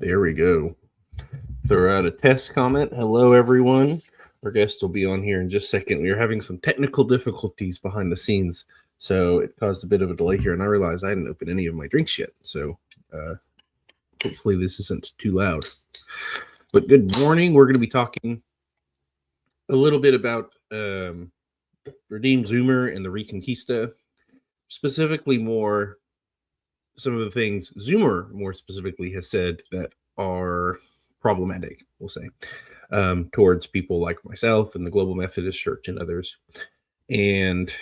There we go. Throw out a test comment. Hello, everyone. Our guest will be on here in just a second. We are having some technical difficulties behind the scenes, so it caused a bit of a delay here, and I realized I hadn't opened any of my drinks yet, so hopefully this isn't too loud. But good morning. We're going to be talking a little bit about Redeemed Zoomer and the Reconquista, specifically more some of the things Zoomer more specifically has said that are problematic, we'll say, towards people like myself and the Global Methodist Church and others. And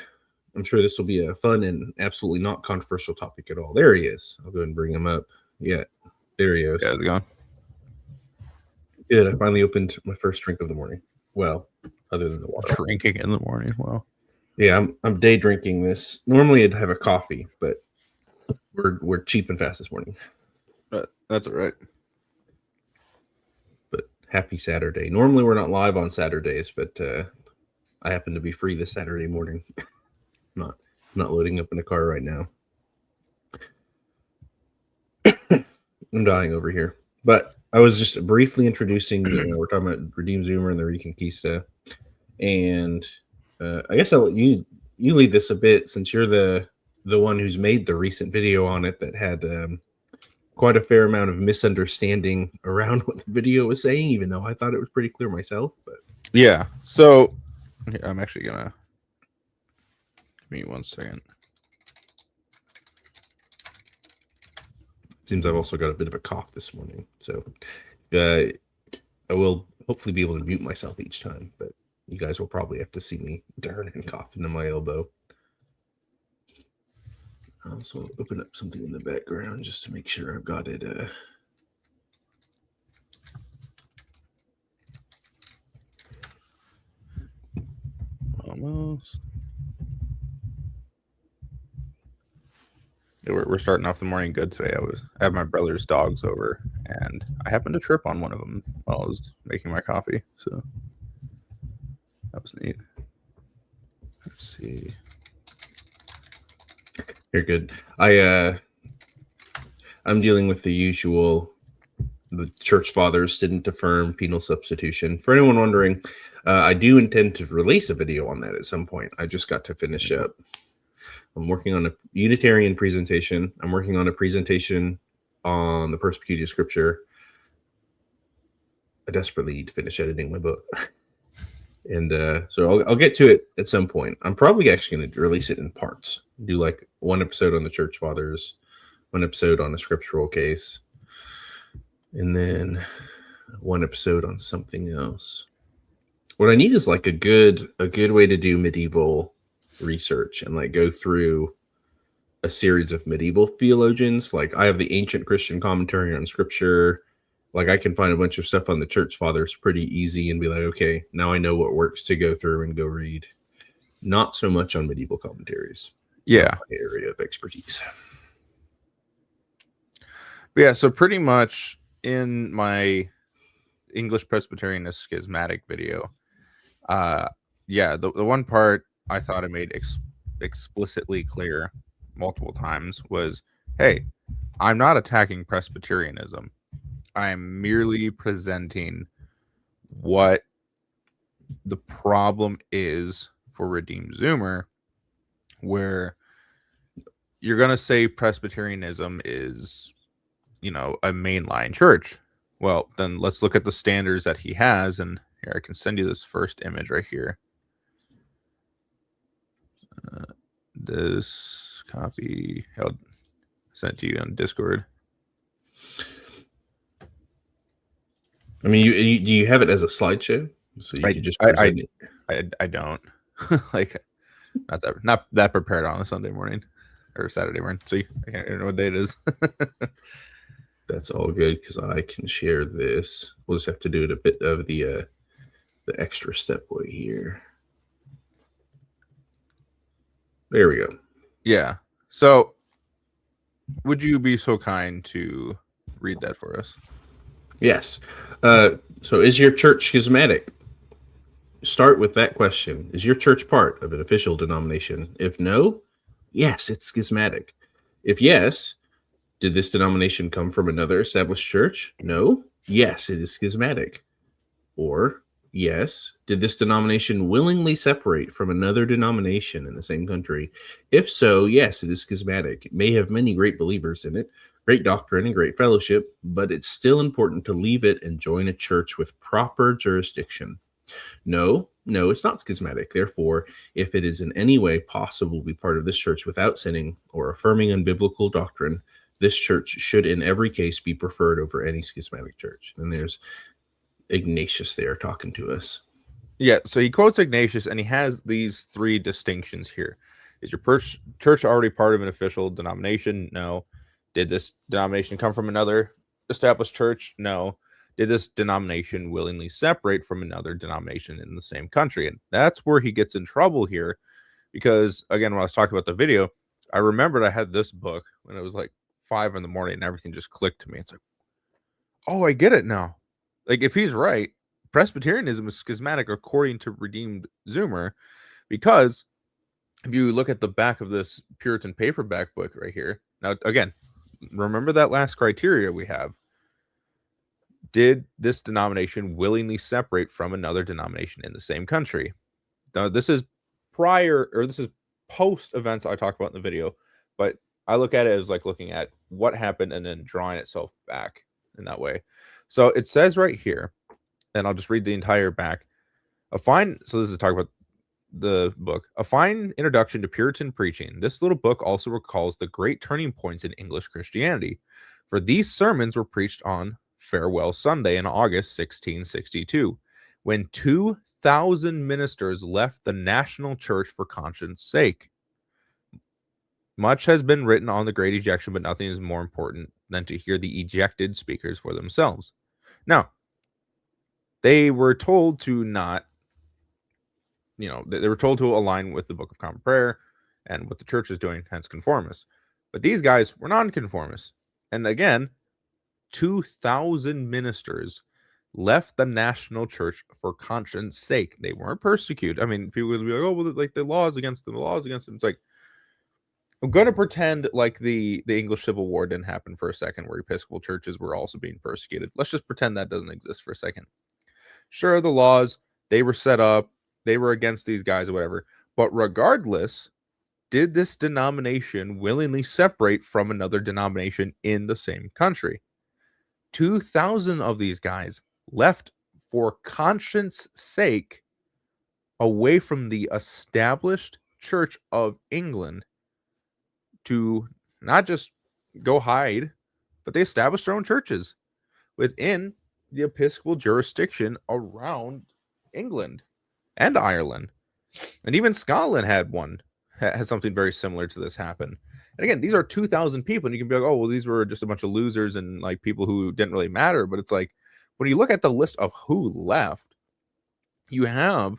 I'm sure this will be a fun and absolutely not controversial topic at all. There he is. I'll go ahead and bring him up. Yeah, there he is. Yeah, how's it going? Good. I finally opened my first drink of the morning. Well, other than the water. Drinking in the morning. Well, yeah, I'm day drinking this. Normally I'd have a coffee, but we're cheap and fast this morning. That's all right. But happy Saturday. Normally we're not live on Saturdays, but I happen to be free this Saturday morning. not loading up in a car right now. I'm dying over here. But I was just briefly introducing, we're talking about Redeemed Zoomer and the Reconquista. And I guess I'll let you lead this a bit, since you're the one who's made the recent video on it that had quite a fair amount of misunderstanding around what the video was saying, even though I thought it was pretty clear myself. But yeah, so I'm actually gonna give me 1 second. Seems I've also got a bit of a cough this morning, so I will hopefully be able to mute myself each time, but you guys will probably have to see me turn and cough into my elbow. I'll also open up something in the background just to make sure I've got it. Almost. Yeah, we're starting off the morning good today. I have my brother's dogs over, and I happened to trip on one of them while I was making my coffee, so that was neat. Let's see. You're good. I'm dealing with the usual. The church fathers didn't affirm penal substitution. For anyone wondering, I do intend to release a video on that at some point. I just got to finish up. I'm working on a Unitarian presentation. I'm working on a presentation on the persecuted scripture. I desperately need to finish editing my book. And so I'll get to it at some point. I'm probably actually going to release it in parts. Do like one episode on the church fathers, one episode on a scriptural case, and then one episode on something else. What I need is like a good way to do medieval research and like go through a series of medieval theologians. Like I have the Ancient Christian Commentary on Scripture. Like I can find a bunch of stuff on the church fathers pretty easy and be like, okay, now I know what works to go through and go read. Not so much on medieval commentaries. Yeah. My area of expertise. But yeah, so pretty much in my English Presbyterianist schismatic video, the one part I thought I made explicitly clear multiple times was, hey, I'm not attacking Presbyterianism. I'm merely presenting what the problem is for Redeemed Zoomer, where you're going to say Presbyterianism is, a mainline church. Well, then let's look at the standards that he has. And here, I can send you this first image right here. This copy, I'll send it to you on Discord. I mean, do you have it as a slideshow? So you can just present it? I don't. Like, not that prepared on a Sunday morning or Saturday morning. See, I can't know what day it is. That's all good because I can share this. We'll just have to do it a bit of the extra step way here. There we go. Yeah. So, would you be so kind to read that for us? Yes. So is your church schismatic? Start with that question. Is your church part of an official denomination? If no, yes, it's schismatic. If yes, Did this denomination come from another established church? No. Yes, it is schismatic. Or, yes, did this denomination willingly separate from another denomination in the same country? If so, yes, it is schismatic. It may have many great believers in it, great doctrine and great fellowship, but it's still important to leave it and join a church with proper jurisdiction. No, it's not schismatic. Therefore, if it is in any way possible to be part of this church without sinning or affirming unbiblical doctrine, this church should in every case be preferred over any schismatic church. And there's Ignatius there talking to us. Yeah, so he quotes Ignatius, and he has these three distinctions here. Is your church already part of an official denomination? No. Did this denomination come from another established church? No. Did this denomination willingly separate from another denomination in the same country? And that's where he gets in trouble here, because, again, when I was talking about the video, I remembered I had this book when it was like 5 in the morning, and everything just clicked to me. It's like, oh, I get it now. Like, if he's right, Presbyterianism is schismatic according to Redeemed Zoomer, because if you look at the back of this Puritan paperback book right here, now, again, remember that last criteria we have. Did this denomination willingly separate from another denomination in the same country? Now, this is this is post events I talked about in the video, but I look at it as like looking at what happened and then drawing itself back in that way. So it says right here, and I'll just read the entire back. So this is talking about the book, A Fine Introduction to Puritan Preaching. This little book also recalls the great turning points in English Christianity, for these sermons were preached on Farewell Sunday in August 1662, when 2,000 ministers left the national church for conscience sake. Much has been written on the great ejection, but nothing is more important than to hear the ejected speakers for themselves. Now, they were told to not, they were told to align with the Book of Common Prayer and what the church is doing, hence conformists. But these guys were non-conformists. And again, 2,000 ministers left the national church for conscience sake. They weren't persecuted. I mean, people would be like, oh, well, like the laws against them, the laws against them. It's like, I'm going to pretend like the English Civil War didn't happen for a second, where Episcopal churches were also being persecuted. Let's just pretend that doesn't exist for a second. Sure, the laws, they were set up, they were against these guys or whatever. But regardless, did this denomination willingly separate from another denomination in the same country? 2,000 of these guys left for conscience sake away from the established Church of England to not just go hide, but they established their own churches within the episcopal jurisdiction around England and Ireland. And even Scotland had something very similar to this happen. And again, these are 2,000 people, and you can be like, oh, well, these were just a bunch of losers and like people who didn't really matter. But it's like, when you look at the list of who left, you have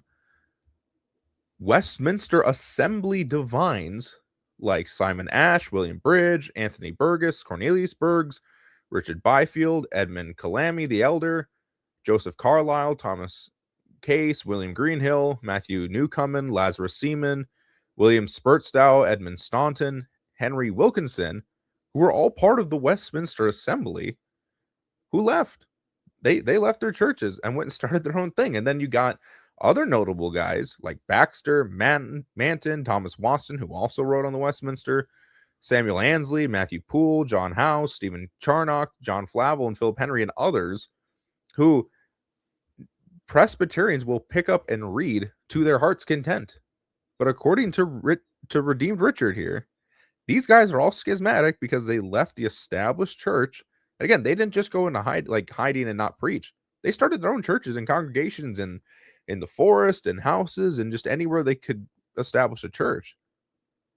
Westminster Assembly divines like Simon Ash, William Bridge, Anthony Burgess, Cornelius Bergs, Richard Byfield, Edmund Calamy the Elder, Joseph Carlyle, Thomas Case, William Greenhill, Matthew Newcomen, Lazarus Seaman, William Spurtstow, Edmund Staunton, Henry Wilkinson, who were all part of the Westminster Assembly, who left. They left their churches and went and started their own thing. And then you got other notable guys like Baxter, Manton, Thomas Watson, who also wrote on the Westminster, Samuel Ansley, Matthew Poole, John Howe, Stephen Charnock, John Flavel, and Philip Henry, and others who Presbyterians will pick up and read to their heart's content. But according to Redeemed Richard here, these guys are all schismatic because they left the established church. And again, they didn't just go into hiding and not preach. They started their own churches and congregations in the forest and houses and just anywhere they could establish a church.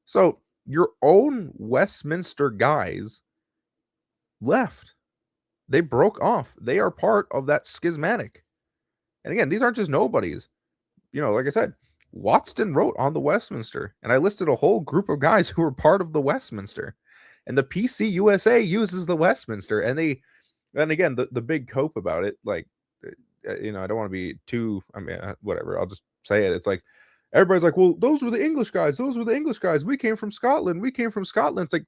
So your own Westminster guys left. They broke off. They are part of that schismatic. And again, these aren't just nobodies. Like I said, Watson wrote on the Westminster, and I listed a whole group of guys who were part of the Westminster. And the PCUSA uses the Westminster, and again, the big cope about it, like, I don't want to be too, whatever, I'll just say it. It's like, everybody's like, well, those were the English guys. Those were the English guys. We came from Scotland. It's like,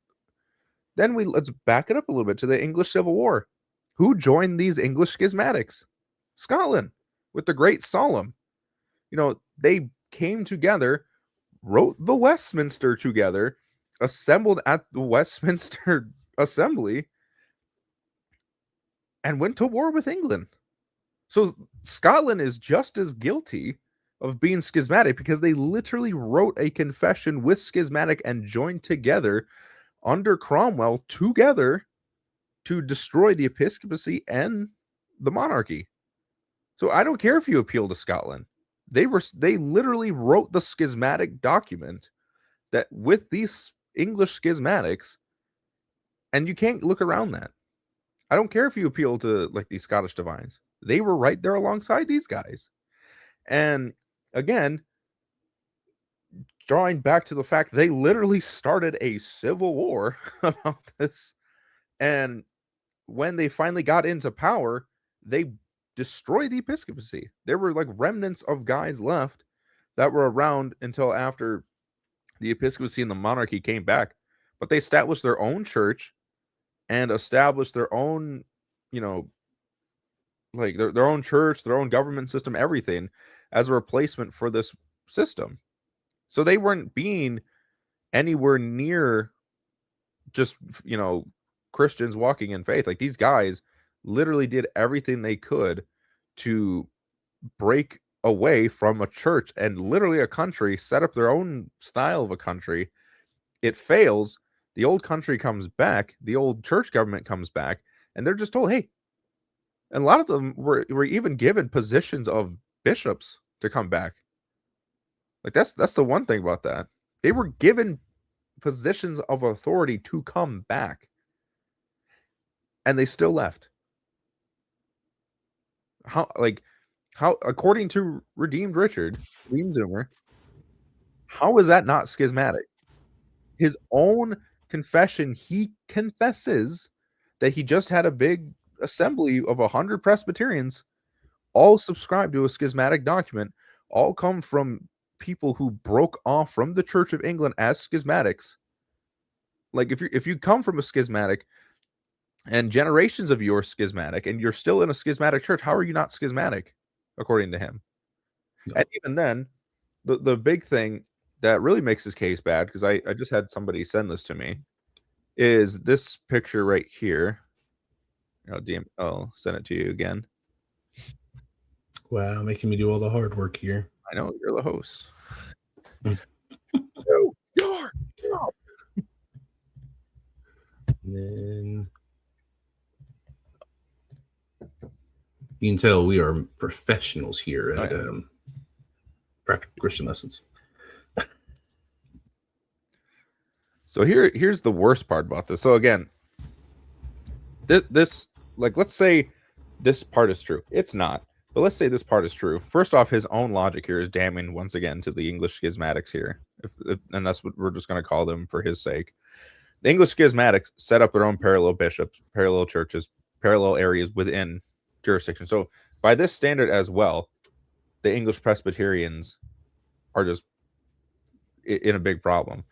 Then let's back it up a little bit to the English Civil War. Who joined these English schismatics? Scotland, with the Great Solemn. They came together, wrote the Westminster together, assembled at the Westminster Assembly, and went to war with England. So Scotland is just as guilty of being schismatic because they literally wrote a confession with schismatic and joined together under Cromwell together to destroy the episcopacy and the monarchy. So I don't care if you appeal to Scotland. They literally wrote the schismatic document that with these English schismatics, and you can't look around that. I don't care if you appeal to like these Scottish divines. They were right there alongside these guys. And again, drawing back to the fact they literally started a civil war about this. And when they finally got into power, they destroyed the episcopacy. There were like remnants of guys left that were around until after the episcopacy and the monarchy came back. But they established their own church and established their own, like their own church, their own government system, everything as a replacement for this system. So they weren't being anywhere near just, Christians walking in faith. Like these guys literally did everything they could to break away from a church and literally a country, set up their own style of a country. It fails. The old country comes back. The old church government comes back, and they're just told, hey, and a lot of them were even given positions of bishops to come back. Like that's the one thing about that. They were given positions of authority to come back, and they still left. How according to Redeemed Zoomer, how is that not schismatic? His own confession, he confesses that he just had a big assembly of 100 Presbyterians, all subscribe to a schismatic document, all come from people who broke off from the Church of England as schismatics. Like if you come from a schismatic and generations of you are schismatic and you're still in a schismatic church, how are you not schismatic according to him? No. And even then, the big thing that really makes his case bad, because I just had somebody send this to me, is this picture right here. I'll send it to you again. Wow, making me do all the hard work here. I know, you're the host. And then you can tell we are professionals here at Practical Christian Lessons. So here's the worst part about this. So again, this like, let's say this part is true. It's not, but let's say this part is true. First off, his own logic here is damning once again to the English schismatics here, and that's what we're just going to call them for his sake. The English schismatics set up their own parallel bishops, parallel churches, parallel areas within jurisdiction. So by this standard as well, the English Presbyterians are just in a big problem.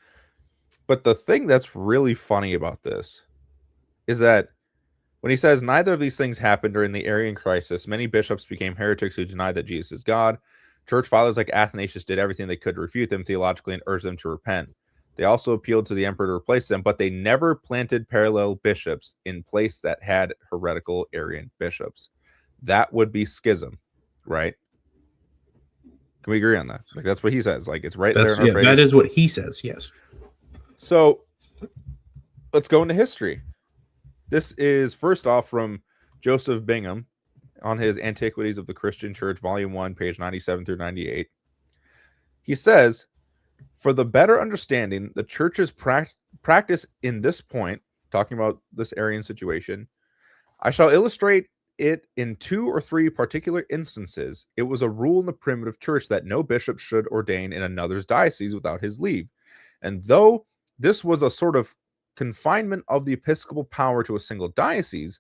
But the thing that's really funny about this is that when he says neither of these things happened during the Arian crisis, many bishops became heretics who denied that Jesus is God. Church fathers like Athanasius did everything they could to refute them theologically and urge them to repent. They also appealed to the emperor to replace them, but they never planted parallel bishops in place that had heretical Arian bishops. That would be schism, right? Can we agree on that? Like that's what he says. Like it's right there in our face. That is what he says. Yes. So let's go into history. This is first off from Joseph Bingham on his Antiquities of the Christian Church, Volume 1, page 97 through 98. He says, for the better understanding the church's practice in this point, talking about this Arian situation, I shall illustrate it in 2 or 3 particular instances. It was a rule in the primitive church that no bishop should ordain in another's diocese without his leave. And though this was a sort of confinement of the episcopal power to a single diocese,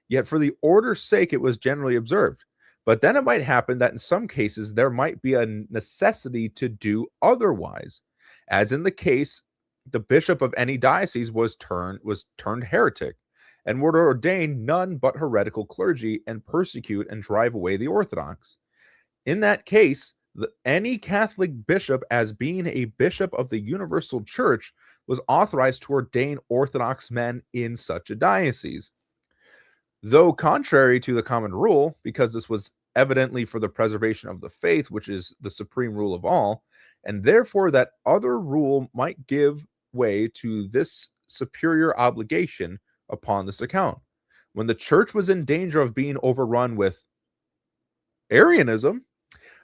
yet for the order's sake it was generally observed. But then it might happen that in some cases there might be a necessity to do otherwise, as in the case the bishop of any diocese was turned heretic, and would ordain none but heretical clergy and persecute and drive away the Orthodox. In that case, any Catholic bishop, as being a bishop of the universal church, was authorized to ordain Orthodox men in such a diocese. Though contrary to the common rule, because this was evidently for the preservation of the faith, which is the supreme rule of all, and therefore that other rule might give way to this superior obligation upon this account. When the church was in danger of being overrun with Arianism,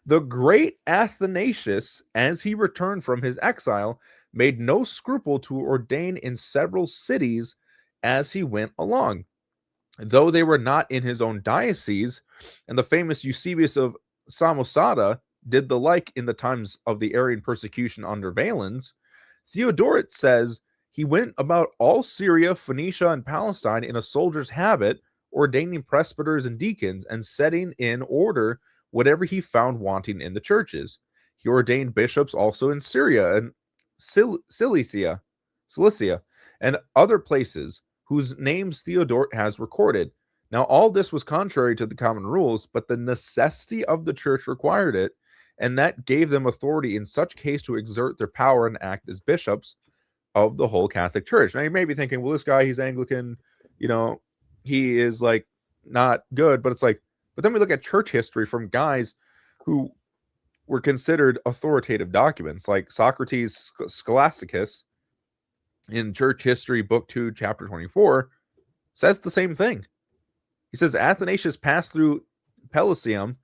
the great Athanasius, as he returned from his exile, made no scruple to ordain in several cities as he went along, though they were not in his own diocese, and the famous Eusebius of Samosata did the like in the times of the Arian persecution under Valens. Theodoret says he went about all Syria, Phoenicia, and Palestine in a soldier's habit, ordaining presbyters and deacons, and setting in order whatever he found wanting in the churches. He ordained bishops also in Syria and Cilicia, and other places whose names Theodoret has recorded. Now, all this was contrary to the common rules, but the necessity of the church required it, and that gave them authority in such case to exert their power and act as bishops of the whole Catholic Church. Now, you may be thinking, well, this guy, he's Anglican, he is like not good, but it's like, but then we look at church history from guys who were considered authoritative documents, like Socrates Scholasticus in Church History, Book 2, Chapter 24, says the same thing. He says Athanasius passed through Pelusium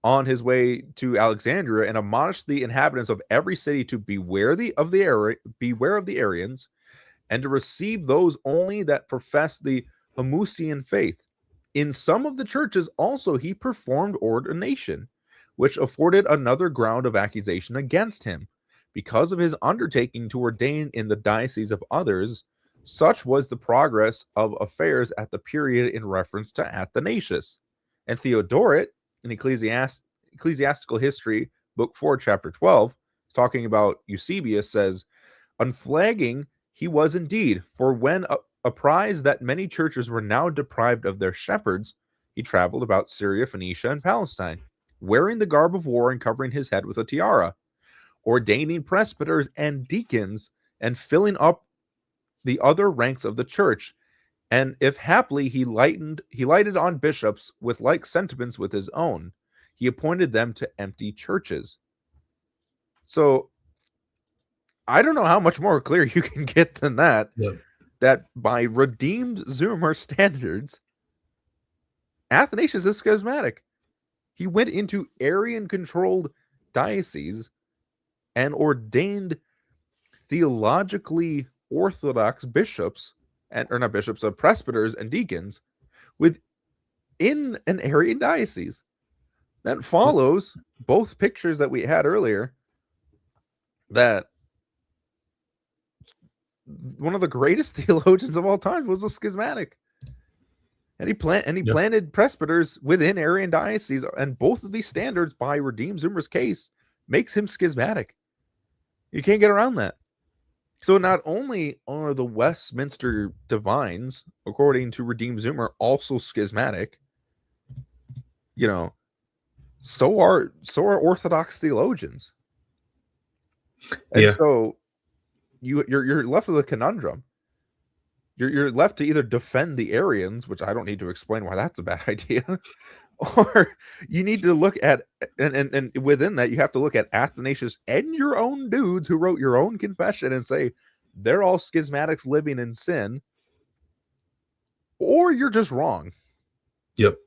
on his way to Alexandria and admonished the inhabitants of every city to beware of the Arians, and to receive those only that profess the Homoousian faith. In some of the churches also he performed ordination, which afforded another ground of accusation against him, because of his undertaking to ordain in the diocese of others. Such was the progress of affairs at the period in reference to Athanasius. And Theodoret, in Ecclesiastical History, Book 4, Chapter 12, talking about Eusebius, says, unflagging he was indeed, for when apprised that many churches were now deprived of their shepherds, he traveled about Syria, Phoenicia, and Palestine, wearing the garb of war and covering his head with a tiara, ordaining presbyters and deacons, and filling up the other ranks of the church. And if haply he lighted on bishops with like sentiments with his own, he appointed them to empty churches. So I don't know how much more clear you can get than that. Yep. That by redeemed Zoomer standards, Athanasius is schismatic. He went into Arian-controlled dioceses and ordained theologically orthodox bishops, presbyters and deacons within an Arian diocese. That follows both pictures that we had earlier, that one of the greatest theologians of all time was a schismatic. And he planted presbyters within Arian dioceses, and both of these standards, by Redeemed Zoomer's case, makes him schismatic. You can't get around that. So not only are the Westminster divines, according to Redeemed Zoomer, also schismatic, so are Orthodox theologians. And so you're left with a conundrum. You're left to either defend the Arians, which I don't need to explain why that's a bad idea, or you need to look at, and within that, you have to look at Athanasius and your own dudes who wrote your own confession and say they're all schismatics living in sin, or you're just wrong. Yep.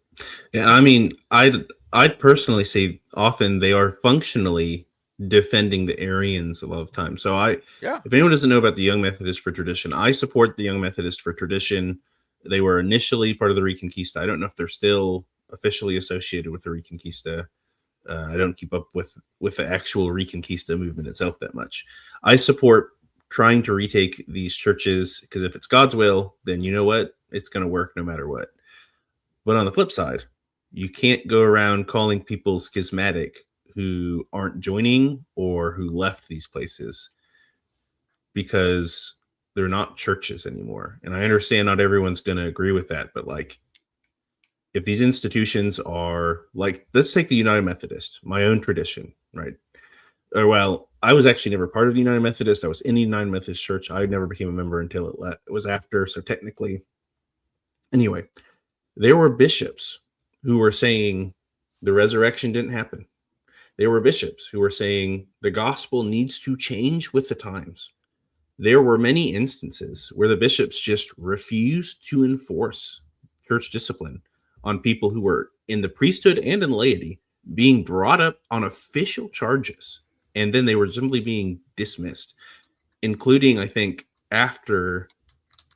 Yeah, I mean, I'd personally say often they are functionally defending the Arians a lot of times. So if anyone doesn't know about the Young Methodist for Tradition, I support the Young Methodist for Tradition. They were initially part of the Reconquista. I don't know if they're still officially associated with the Reconquista. I don't keep up with the actual Reconquista movement itself that much. I support trying to retake these churches, because if it's God's will, then you know what? It's going to work no matter what. But on the flip side, you can't go around calling people schismatic who aren't joining or who left these places. because they're not churches anymore. And I understand not everyone's going to agree with that, but like, if these institutions are like, let's take the United Methodist, my own tradition, right? Or well, I was actually never part of the United Methodist. I was in the United Methodist Church. I never became a member until it was after. So technically, anyway, there were bishops who were saying the resurrection didn't happen. There were bishops who were saying the gospel needs to change with the times. There were many instances where the bishops just refused to enforce church discipline on people who were in the priesthood and in laity being brought up on official charges, and then they were simply being dismissed, including, I think, after,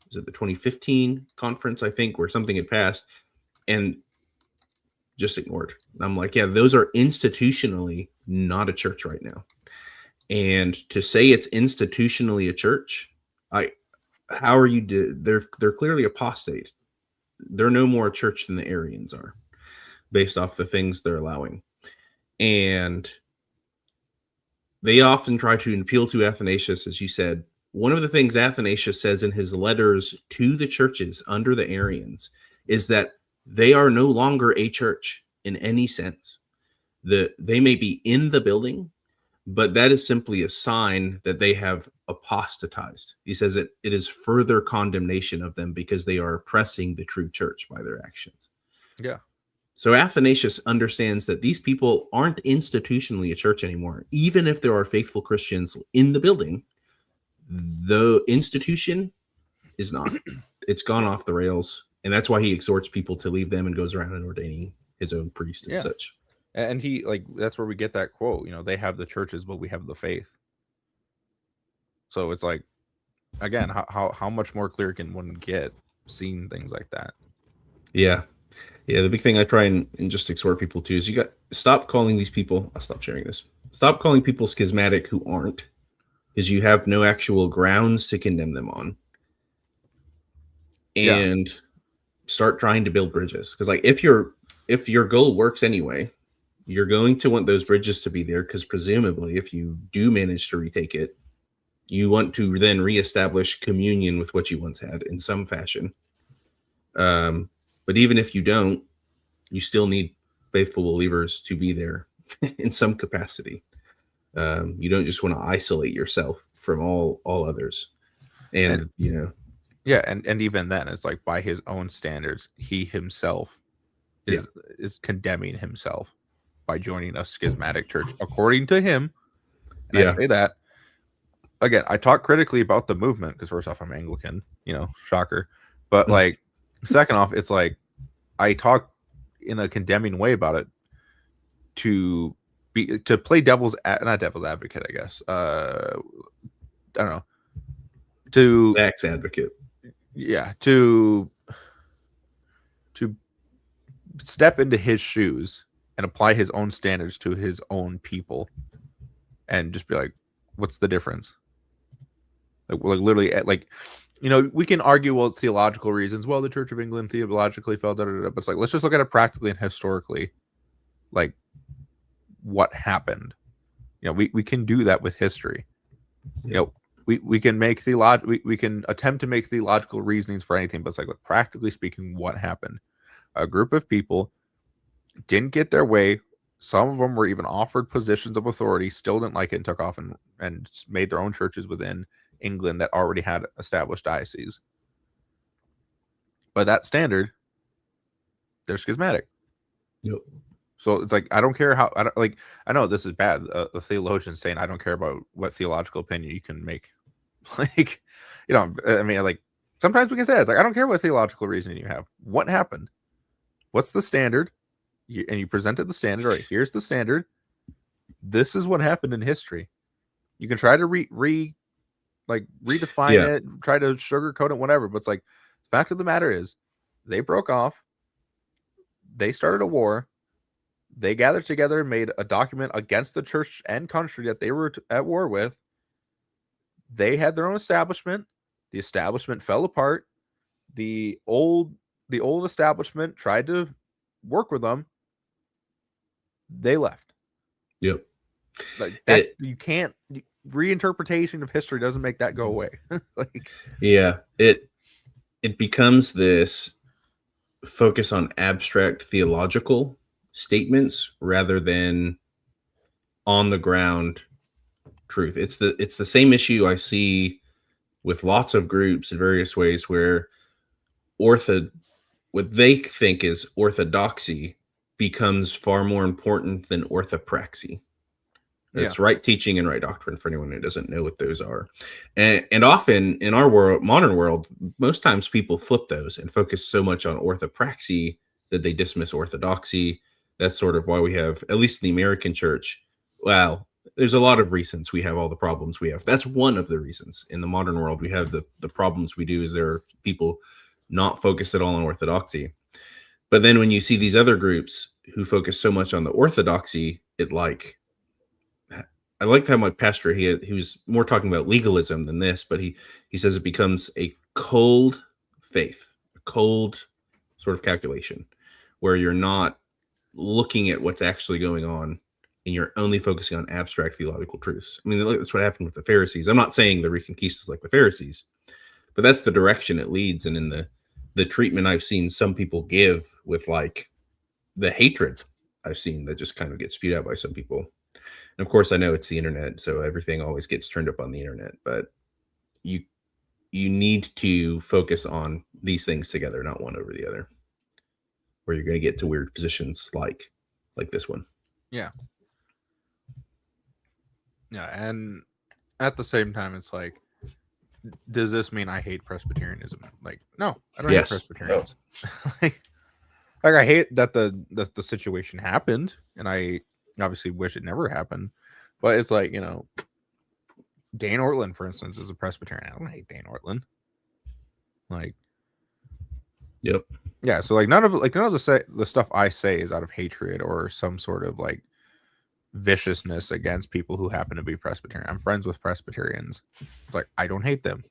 was it the 2015 conference, I think, where something had passed and just ignored. And I'm like, yeah, those are institutionally not a church right now. And to say it's institutionally a church, how are you? They're clearly apostate. They're no more a church than the Arians are, based off the things they're allowing. And they often try to appeal to Athanasius, as you said. One of the things Athanasius says in his letters to the churches under the Arians is that they are no longer a church in any sense. They may be in the building, but that is simply a sign that they have apostatized. He says it is further condemnation of them because they are oppressing the true church by their actions. Yeah. So Athanasius understands that these people aren't institutionally a church anymore. Even if there are faithful Christians in the building, the institution is not. It's gone off the rails. And that's why he exhorts people to leave them and goes around and ordaining his own priest and such. And he, like, that's where we get that quote, they have the churches, but we have the faith. So it's like, again, how much more clear can one get seeing things like that? Yeah. Yeah, the big thing I try and just exhort people to is stop calling these people, I'll stop sharing this. Stop calling people schismatic who aren't, because you have no actual grounds to condemn them on. And start trying to build bridges. Because like if your goal works anyway, you're going to want those bridges to be there, because presumably if you do manage to retake it, you want to then reestablish communion with what you once had in some fashion. But even if you don't, you still need faithful believers to be there in some capacity. You don't just want to isolate yourself from all others. And Yeah, and even then, it's like by his own standards, he himself is condemning himself by joining a schismatic church, according to him. And I say that, again, I talk critically about the movement, because first off, I'm Anglican, shocker. But like, second off, it's like, I talk in a condemning way about it to play not devil's advocate, I guess. I don't know. To Zach's advocate. Yeah, to step into his shoes and apply his own standards to his own people, and just be like, what's the difference? Like literally, like, we can argue, well, theological reasons. Well, the Church of England theologically fell, but it's like, let's just look at it practically and historically, like what happened. We can do that with history. We can make we can attempt to make theological reasonings for anything, but it's like, practically speaking, what happened? A group of people didn't get their way. Some of them were even offered positions of authority, still didn't like it, and took off and made their own churches within England that already had established dioceses. By that standard, they're schismatic. Yep. So it's like, I don't care how, I know this is bad. A theologian saying, I don't care about what theological opinion you can make. Like, I mean, like, sometimes we can say it's like, I don't care what theological reasoning you have. What happened? What's the standard? And you presented the standard. All right, here's the standard. This is what happened in history. You can try to redefine it, try to sugarcoat it, whatever. But it's like, the fact of the matter is, they broke off. They started a war. They gathered together and made a document against the church and country that they were at war with. They had their own establishment. The establishment fell apart. The old establishment tried to work with them. They left. Yep. Like that, you can't. reinterpretation of history doesn't make that go away. Like, yeah, it becomes this focus on abstract theological statements rather than on the ground truth. It's the same issue I see with lots of groups in various ways where what they think is orthodoxy becomes far more important than orthopraxy. It's right teaching and right doctrine for anyone who doesn't know what those are. And often in our world, modern world, most times people flip those and focus so much on orthopraxy that they dismiss orthodoxy. That's sort of why we have, at least in the American church, well, there's a lot of reasons we have all the problems we have. That's one of the reasons. In the modern world, we have the problems we do is there are people not focused at all on orthodoxy. But then when you see these other groups who focus so much on the orthodoxy, I liked how my pastor, he was more talking about legalism than this, but he says it becomes a cold faith, a cold sort of calculation where you're not looking at what's actually going on and you're only focusing on abstract theological truths. I mean, that's what happened with the Pharisees. I'm not saying the Reconquistas like the Pharisees, but that's the direction it leads. And in the treatment I've seen some people give with like the hatred I've seen that just kind of gets spewed out by some people. And of course, I know it's the internet, so everything always gets turned up on the internet. But you need to focus on these things together, not one over the other, where you're going to get to weird positions like this one. Yeah. Yeah, and at the same time, it's like, does this mean I hate Presbyterianism? Like, no, I don't hate Presbyterians. No. like I hate that the situation happened, and I obviously wish it never happened. But it's like, Dane Ortland, for instance, is a Presbyterian. I don't hate Dane Ortland. Like, yep, yeah. So like none of the stuff I say is out of hatred or some sort of like viciousness against people who happen to be Presbyterian. I'm friends with Presbyterians. It's like I don't hate them.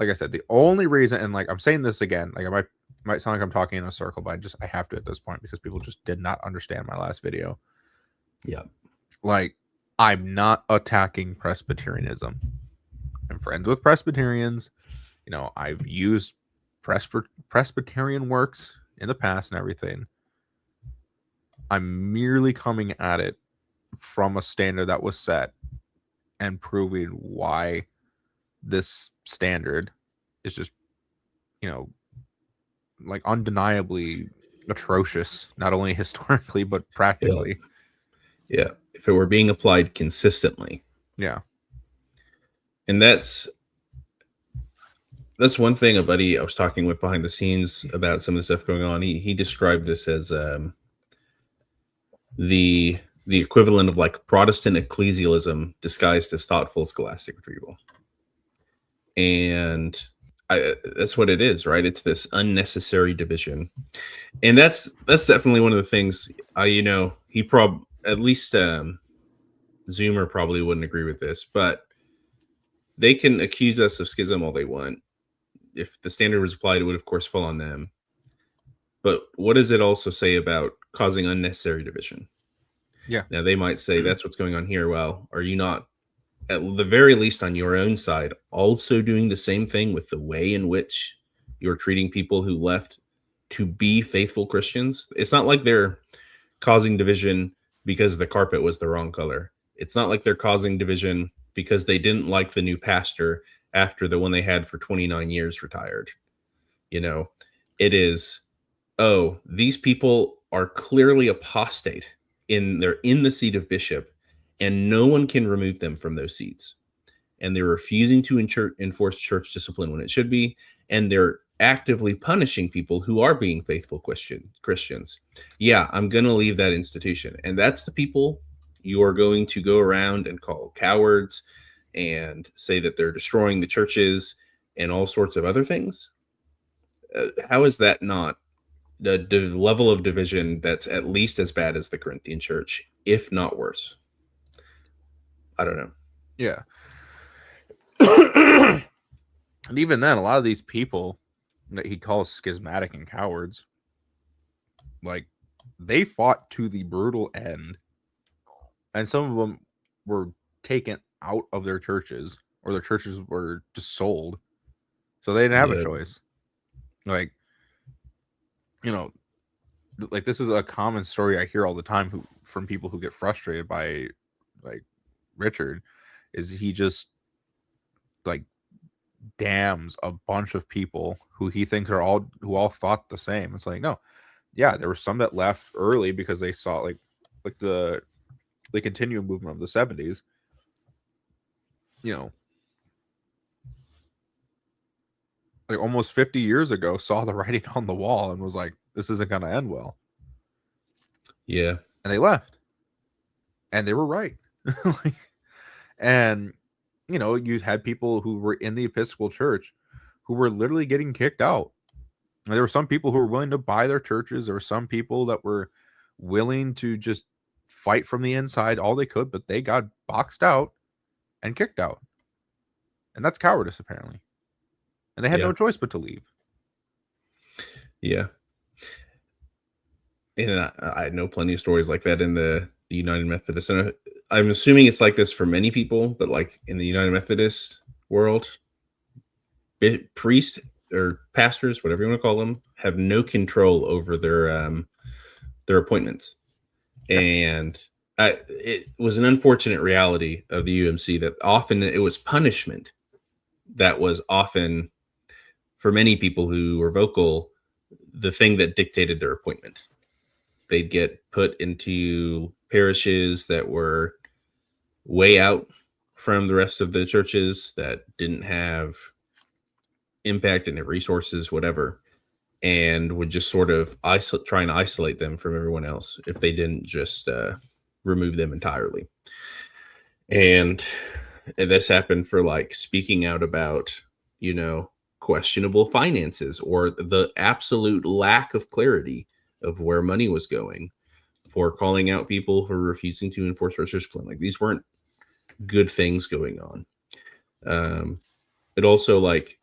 Like I said, the only reason, and like I'm saying this again, like I might sound like I'm talking in a circle, but I have to at this point because people just did not understand my last video. Yeah. Like, I'm not attacking Presbyterianism. I'm friends with Presbyterians. I've used Presbyterian works in the past and everything. I'm merely coming at it from a standard that was set and proving why this standard is just, like undeniably atrocious, not only historically, but practically. Yeah. If it were being applied consistently. Yeah. And that's one thing a buddy I was talking with behind the scenes about some of the stuff going on. He described this as the equivalent of like Protestant ecclesialism disguised as thoughtful scholastic retrieval. And that's what it is, right? It's this unnecessary division. And that's definitely one of the things, he at least Zoomer probably wouldn't agree with this, but they can accuse us of schism all they want. If the standard was applied, it would of course fall on them. But what does it also say about causing unnecessary division? Yeah. Now they might say that's what's going on here. Well, are you not, at the very least on your own side, also doing the same thing with the way in which you're treating people who left to be faithful Christians? It's not like they're causing division because the carpet was the wrong color. It's not like they're causing division because they didn't like the new pastor after the one they had for 29 years retired. It is, these people are clearly apostate they're in the seat of bishop, and no one can remove them from those seats. And they're refusing to enforce church discipline when it should be. And they're actively punishing people who are being faithful Christians. Yeah, I'm going to leave that institution. And that's the people you are going to go around and call cowards and say that they're destroying the churches and all sorts of other things. How is that not the level of division that's at least as bad as the Corinthian church, if not worse? I don't know. Yeah. And even then, a lot of these people that he calls schismatic and cowards, like, they fought to the brutal end, and some of them were taken out of their churches, or their churches were just sold, so they didn't have a choice. Like, you know, like this is a common story I hear all the time from people who get frustrated by like Richard, is he just like damns a bunch of people who he thinks are all thought the same. It's like, no, yeah, there were some that left early because they saw like the continuum movement of the 70s, you know, like almost 50 years ago, saw the writing on the wall and was like, this isn't going to end well. Yeah. And they left. And they were right. And, you know, you had people who were in the Episcopal Church who were literally getting kicked out. And there were some people who were willing to buy their churches. There were some people that were willing to just fight from the inside all they could, but they got boxed out and kicked out. And that's cowardice, apparently. And they had no choice but to leave. Yeah. And I know plenty of stories like that in the United Methodist. And I'm assuming it's like this for many people, but like in the United Methodist world, priests or pastors, whatever you want to call them, have no control over their appointments. And it was an unfortunate reality of the UMC that often it was punishment that was often, for many people who were vocal, the thing that dictated their appointment. They'd get put into parishes that were way out from the rest of the churches that didn't have impact and resources, whatever, and would just sort of try and isolate them from everyone else if they didn't just remove them entirely. And this happened for like speaking out about, you know, questionable finances or the absolute lack of clarity of where money was going, for calling out people for refusing to enforce research plan. Like, these weren't good things going on. It also, like,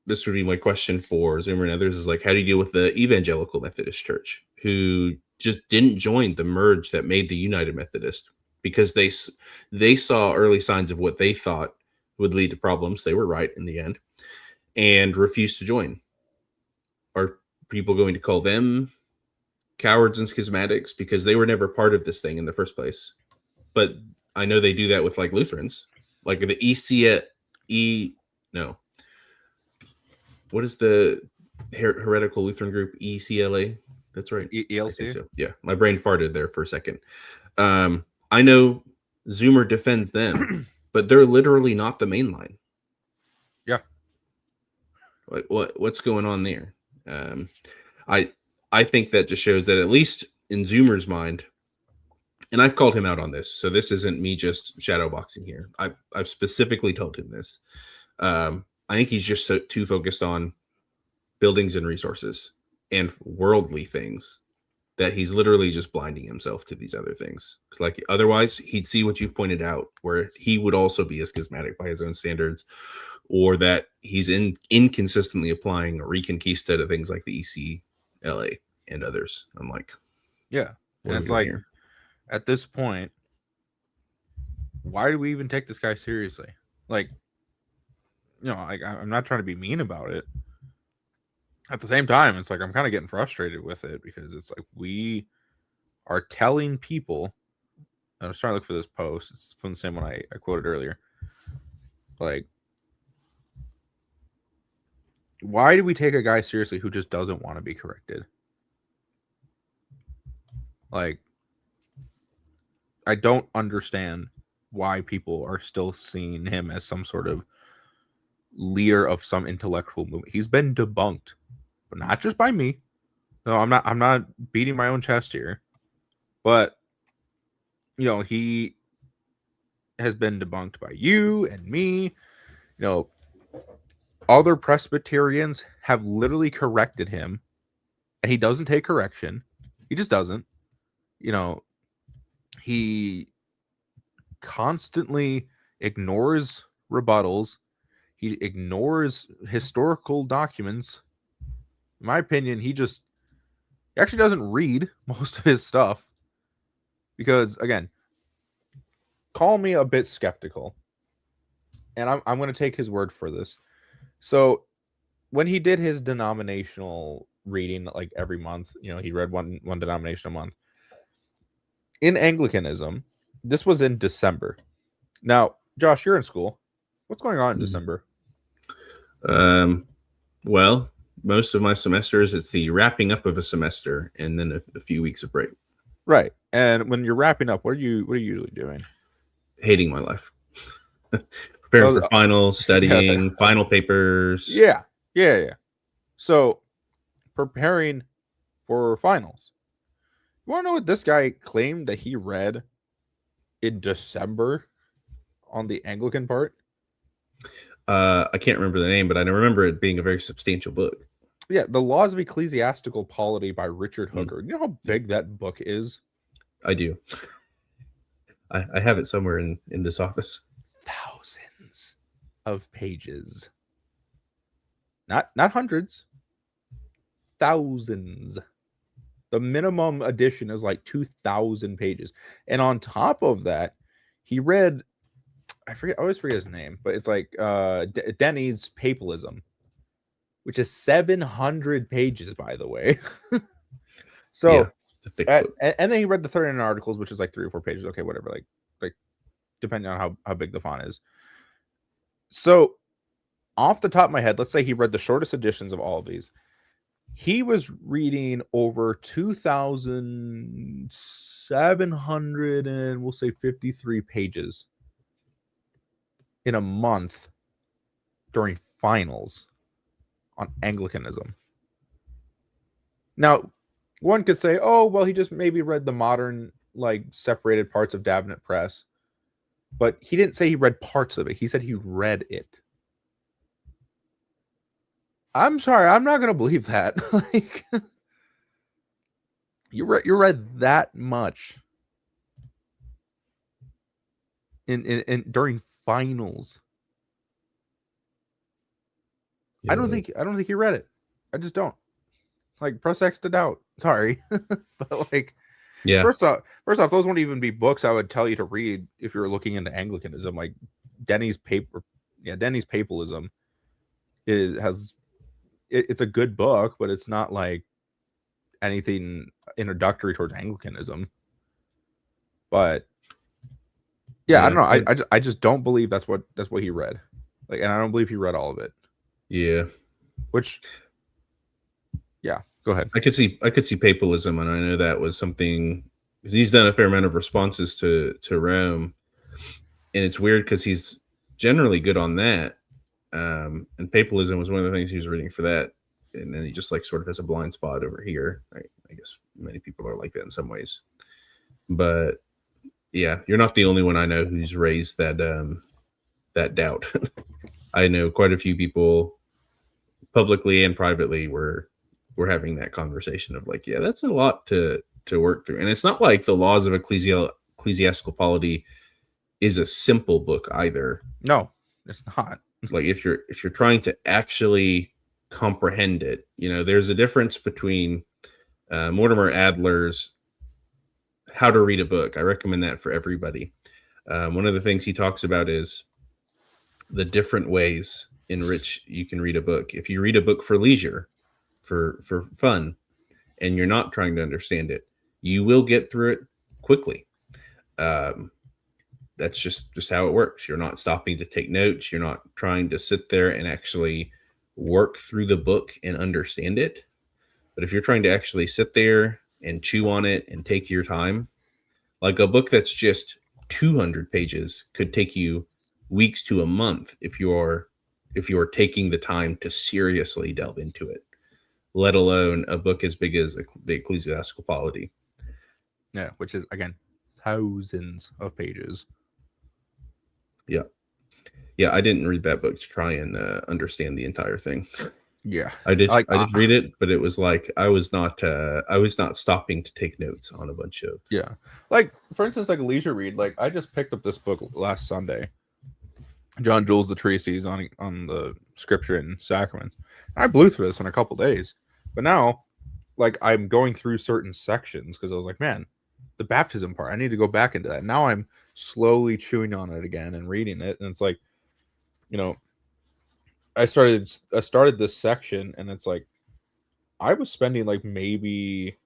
this would be my question for Zoomer and others, is like, how do you deal with the Evangelical Methodist Church, who just didn't join the merge that made the United Methodist because they saw early signs of what they thought would lead to problems? They were right in the end, and refused to join. Are people going to call them cowards and schismatics because they were never part of this thing in the first place? But I know they do that with like Lutherans, like the no. What is the heretical Lutheran group? ECLA? That's right. ELC? So. Yeah, my brain farted there for a second. I know Zoomer defends them, but they're literally not the main line. Yeah. What's going on there? I think that just shows that, at least in Zoomer's mind, and I've called him out on this, so this isn't me just shadowboxing here. I've specifically told him this. I think he's just too focused on buildings and resources and worldly things that he's literally just blinding himself to these other things. Because, like, otherwise he'd see what you've pointed out, where he would also be a schismatic by his own standards, or that he's inconsistently applying a Reconquista to things like the ECLA and others. I'm like, yeah. And it's like, here? At this point, why do we even take this guy seriously? Like, you know, I'm not trying to be mean about it. At the same time, it's like I'm kind of getting frustrated with it, because it's like we are telling people. I was trying to look for this post. It's from the same one I quoted earlier. Like, why do we take a guy seriously who just doesn't want to be corrected? Like, I don't understand why people are still seeing him as some sort of leader of some intellectual movement. He's been debunked, but not just by me. No, I'm not beating my own chest here, but you know, he has been debunked by you and me. You know, other Presbyterians have literally corrected him, and he doesn't take correction. He just doesn't. You know, he constantly ignores rebuttals. He ignores historical documents. In my opinion, he actually doesn't read most of his stuff. Because, again, call me a bit skeptical, and I'm going to take his word for this. So when he did his denominational reading, like every month, he read one denomination a month. In Anglicanism, this was in December. Now, Josh, you're in school. What's going on in December? Well, most of my semesters, it's the wrapping up of a semester and then a few weeks of break. Right. And when you're wrapping up, what are you usually doing? Hating my life. Preparing for finals, studying, final papers. Yeah. So, preparing for finals. You want to know what this guy claimed that he read in December on the Anglican part? I can't remember the name, but I remember it being a very substantial book. Yeah, The Laws of Ecclesiastical Polity by Richard Hooker. You know how big that book is? I do. I have it somewhere in this office. Thousands of pages. Not hundreds. Thousands. The minimum edition is like 2,000 pages. And on top of that, he read, I always forget his name, but it's like Denny's Papalism, which is 700 pages, by the way. So, and then he read the 39 articles, which is like 3 or 4 pages. Okay, whatever. Like depending on how big the font is. So, off the top of my head, let's say he read the shortest editions of all of these. He was reading over 2,700 and we'll say 53 pages in a month during finals on Anglicanism. Now, one could say, oh, well, he just maybe read the modern, like, separated parts of Davenant Press. But he didn't say he read parts of it. He said he read it. I'm sorry, I'm not going to believe that. Like, you read that much in during finals. Yeah. I don't think he read it. I just don't. Like, press X to doubt. Sorry. But like, yeah. First off, those wouldn't even be books I would tell you to read if you're looking into Anglicanism. Like Denny's Papalism it's a good book, but it's not like anything introductory towards Anglicanism. But yeah, I don't know. I just don't believe that's what he read. Like, and I don't believe he read all of it. Yeah. Which, yeah, go ahead. I could see papalism, and I know that was something because he's done a fair amount of responses to Rome, and it's weird because he's generally good on that. And papalism was one of the things he was reading for that, and then he just like sort of has a blind spot over here. I guess many people are like that in some ways, but yeah, you're not the only one I know who's raised that that doubt. I know quite a few people, publicly and privately, were having that conversation of like, yeah, that's a lot to work through, and it's not like the Laws of Ecclesiastical Polity is a simple book either. No, it's not. Like if you're trying to actually comprehend it, there's a difference between Mortimer Adler's How to Read a Book. I recommend that for everybody. One of the things he talks about is the different ways in which you can read a book. If you read a book for leisure, for fun, and you're not trying to understand it, you will get through it quickly. That's just how it works. You're not stopping to take notes. You're not trying to sit there and actually work through the book and understand it. But if you're trying to actually sit there and chew on it and take your time, like a book that's just 200 pages could take you weeks to a month if you're taking the time to seriously delve into it, let alone a book as big as the Ecclesiastical Polity. Yeah, which is, again, thousands of pages. Yeah, I didn't read that book to try and understand the entire thing. Yeah, I did read it, but it was like I was not stopping to take notes on a bunch of. Yeah, like for instance, like a leisure read. Like I just picked up this book last Sunday, John Jules the Treatises on the Scripture and Sacraments. I blew through this in a couple days, but now, like, I'm going through certain sections because I was like, man, the baptism part, I need to go back into that. Now I'm slowly chewing on it again and reading it, and it's like, you know, I started this section, and it's like I was spending like maybe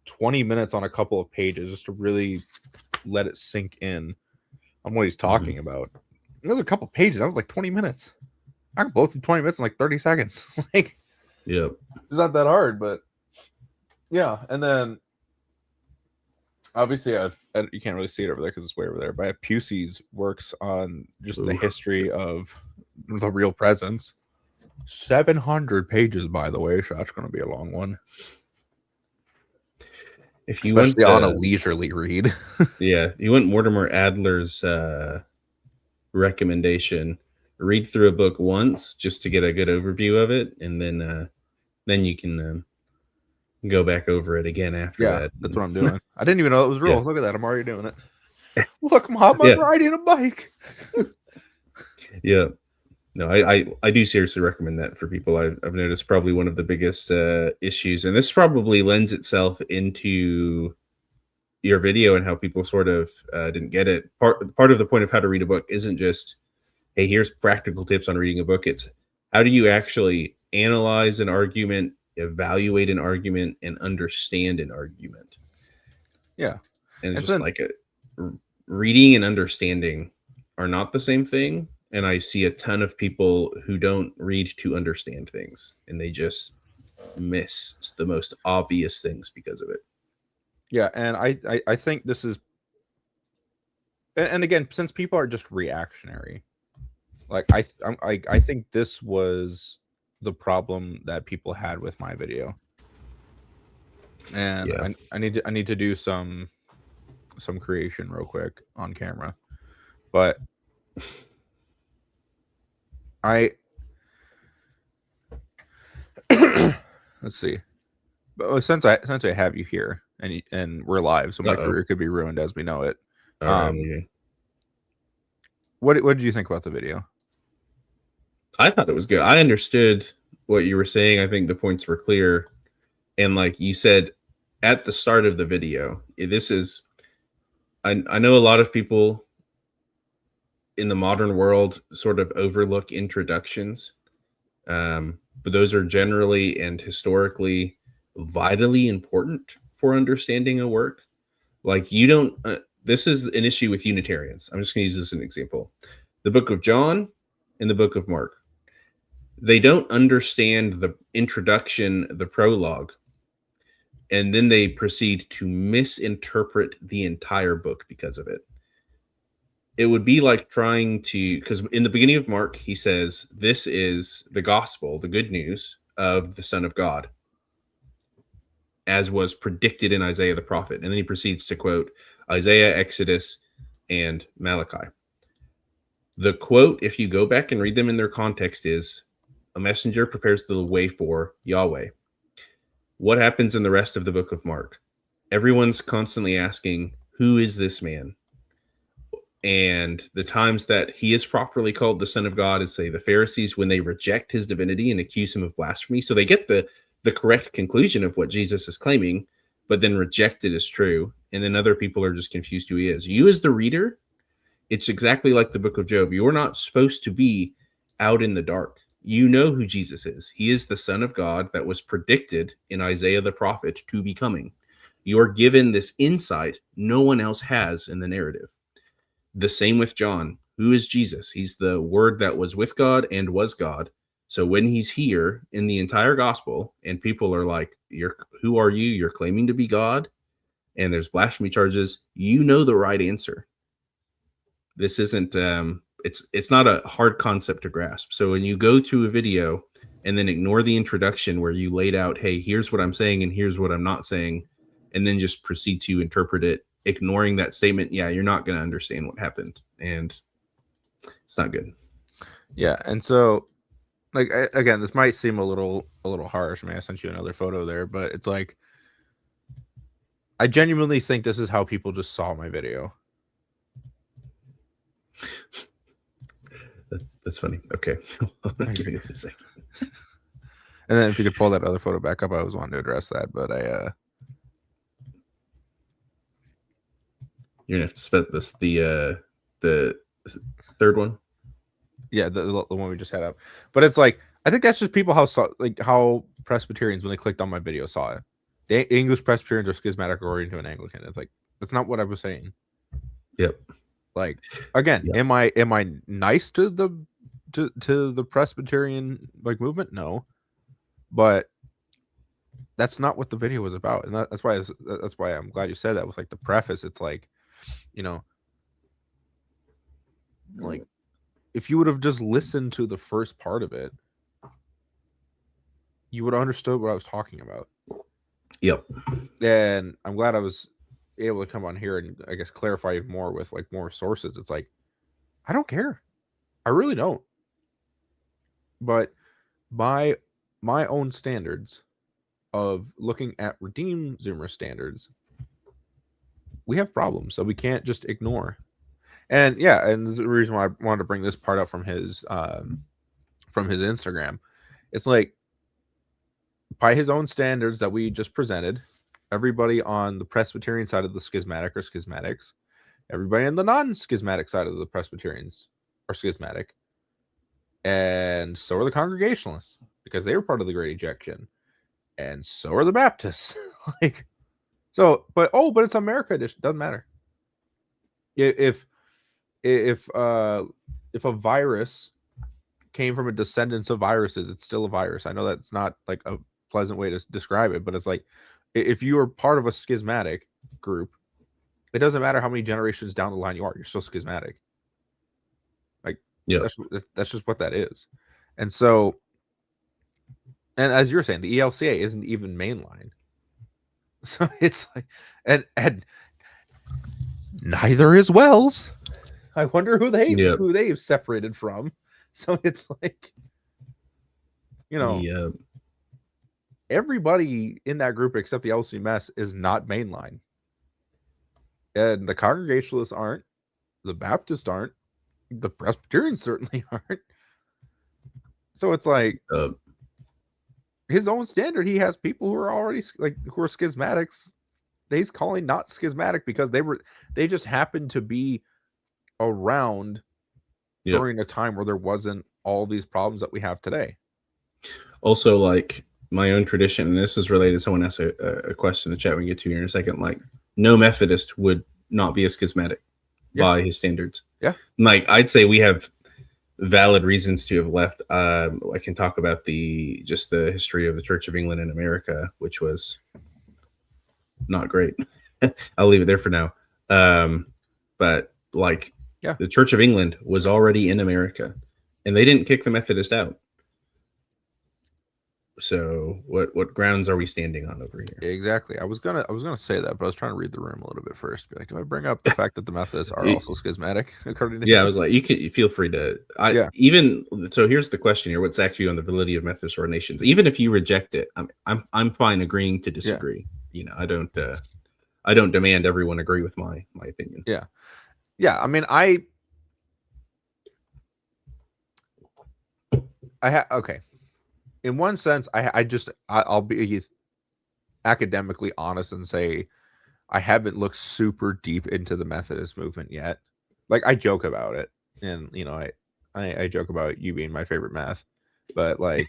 20 minutes on a couple of pages just to really let it sink in on what he's talking about. There's a couple of pages. That was like 20 minutes. I can blow through 20 minutes in like 30 seconds. Like, Yep. it's not that hard, but yeah. And then obviously you can't really see it over there because it's way over there, but I have Pusey's works on just the history of the real presence. 700 pages, by the way, so that's going to be a long one. If you Especially want on a leisurely read. Yeah, you want Mortimer Adler's recommendation. Read through a book once just to get a good overview of it, and then you can go back over it again after that. That's what I'm doing. I didn't even know it was real. Yeah. Look at that. I'm already doing it. Look, I'm riding a bike. Yeah. No, I do seriously recommend that for people. I've noticed probably one of the biggest issues, and this probably lends itself into your video and how people sort of didn't get it. Part of the point of how to read a book isn't just, hey, here's practical tips on reading a book. It's how do you actually analyze an argument, evaluate an argument, and understand an argument. Yeah. And it's just like reading and understanding are not the same thing. And I see a ton of people who don't read to understand things, and they just miss the most obvious things because of it. Yeah, and I think this is, and again, since people are just reactionary, like I think this was the problem that people had with my video, and yeah. I need to do some creation real quick on camera, but let's see. But since I have you here and we're live, so my career could be ruined as we know it. What did you think about the video? I thought it was good. I understood what you were saying. I think the points were clear. And like you said at the start of the video, this is, I know a lot of people in the modern world sort of overlook introductions. But those are generally and historically vitally important for understanding a work. Like you don't, this is an issue with Unitarians. I'm just going to use this as an example. The book of John and the book of Mark. They don't understand the introduction, the prologue, and then they proceed to misinterpret the entire book because of it. It would be like trying to, because in the beginning of Mark, he says, this is the gospel, the good news of the Son of God, as was predicted in Isaiah the prophet. And then he proceeds to quote Isaiah, Exodus, and Malachi. The quote, if you go back and read them in their context, is a messenger prepares the way for Yahweh. What happens in the rest of the book of Mark? Everyone's constantly asking, who is this man? And the times that he is properly called the Son of God is, say, the Pharisees, when they reject his divinity and accuse him of blasphemy. So they get the correct conclusion of what Jesus is claiming, but then reject it as true. And then other people are just confused who he is. You as the reader, it's exactly like the book of Job. You're not supposed to be out in the dark. You know who Jesus is. He is the Son of God that was predicted in Isaiah the prophet to be coming. You're given this insight no one else has in the narrative. The same with John. Who is Jesus? He's the Word that was with God and was God. So when he's here in the entire gospel and people are like, who are you? You're claiming to be God, and there's blasphemy charges. You know the right answer. This isn't, it's not a hard concept to grasp. So when you go through a video and then ignore the introduction where you laid out, hey, here's what I'm saying and here's what I'm not saying, and then just proceed to interpret it, ignoring that statement, yeah, you're not going to understand what happened, and it's not good. Yeah, and so, like, again, this might seem a little harsh. I mean, I sent you another photo there, but it's like, I genuinely think this is how people just saw my video. That's funny. Okay. Give me a second. And then if you could pull that other photo back up, I was wanting to address that, but you're gonna have to spell this the third one. Yeah, the one we just had up. But it's like, I think that's just people how Presbyterians, when they clicked on my video, saw it. The English Presbyterians are schismatic according to an Anglican. It's like, that's not what I was saying. Yep. Like, again, Yep. am I nice to the Presbyterian movement? No, but that's not what the video was about, and that's why I'm glad you said that with the preface. It's like, like if you would have just listened to the first part of it, you would have understood what I was talking about. Yep. And I'm glad I was able to come on here and I guess clarify more with more sources. It's like, I don't care. I really don't. But by my own standards of looking at Redeem Zoomer standards, we have problems that we can't just ignore. And yeah, and this is the reason why I wanted to bring this part up from his Instagram. It's like, by his own standards that we just presented, everybody on the Presbyterian side of the schismatic are schismatics. Everybody on the non-schismatic side of the Presbyterians are schismatic. And so are the Congregationalists, because they were part of the Great Ejection. And so are the Baptists. But it's America edition. Doesn't matter. If a virus came from a descendants of viruses, it's still a virus. I know that's not a pleasant way to describe it, but it's like, if you are part of a schismatic group, it doesn't matter how many generations down the line you are, you're still schismatic. Yeah, that's just what that is. And so, and as you're saying, the ELCA isn't even mainline. So it's like, and neither is Wells. I wonder who they've separated from. So it's like, everybody in that group except the LCMS is not mainline. And the Congregationalists aren't. The Baptists aren't. The Presbyterians certainly aren't. So it's like, his own standard, he has people who are already who are schismatics. He's calling not schismatic because they just happened to be around during a time where there wasn't all these problems that we have today. Also, my own tradition, and this is related. Someone asked a question in the chat we can get to here in a second. No Methodist would not be a schismatic by his standards. Yeah. I'd say we have valid reasons to have left. I can talk about the history of the Church of England in America, which was not great. I'll leave it there for now. But the Church of England was already in America, and they didn't kick the Methodist out. So what grounds are we standing on over here? Exactly. I was gonna say that, but I was trying to read the room a little bit first. Be like, do I bring up the fact that the Methodists are also schismatic? According to I was like, you feel free to. So here's the question here: what's actually on the validity of Methodist ordinations? Even if you reject it, I'm fine agreeing to disagree. I don't demand everyone agree with my opinion. Yeah. I mean, okay. In one sense, I'll be academically honest and say I haven't looked super deep into the Methodist movement yet. I joke about it, and I joke about you being my favorite meth, but I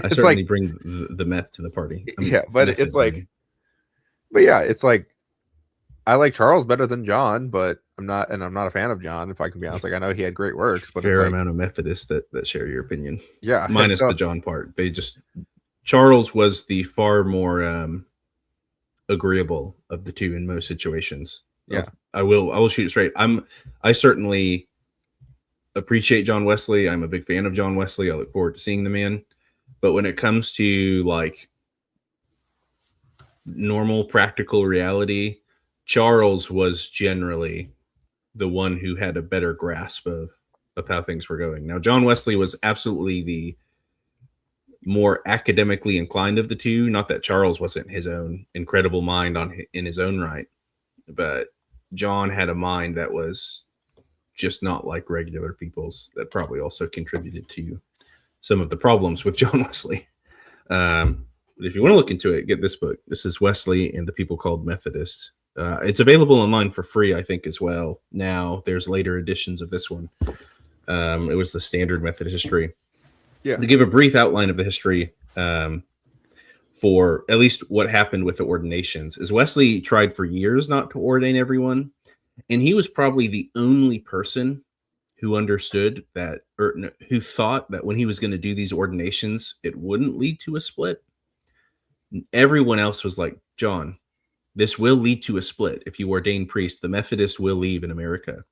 certainly bring the meth to the party. I like Charles better than John, but I'm not a fan of John, if I can be honest. I know he had great works, but fair amount of Methodists that share your opinion. Yeah, minus the John part. Charles was the far more agreeable of the two in most situations. Yeah, I will shoot it straight. I certainly appreciate John Wesley. I'm a big fan of John Wesley. I look forward to seeing the man. But when it comes to normal practical reality, Charles was generally the one who had a better grasp of how things were going. Now, John Wesley was absolutely the more academically inclined of the two. Not that Charles wasn't his own incredible mind in his own right, but John had a mind that was just not like regular people's. That probably also contributed to some of the problems with John Wesley. But if you want to look into it, get this book. This is Wesley and the People Called Methodists. It's available online for free, I think, as well. Now there's later editions of this one. It was the standard method of history. Yeah. To give a brief outline of the history, for at least what happened with the ordinations, is Wesley tried for years not to ordain everyone, and he was probably the only person who understood that, or who thought that when he was going to do these ordinations, it wouldn't lead to a split. Everyone else was like, John, this will lead to a split. If you ordain priests, the Methodists will leave in America.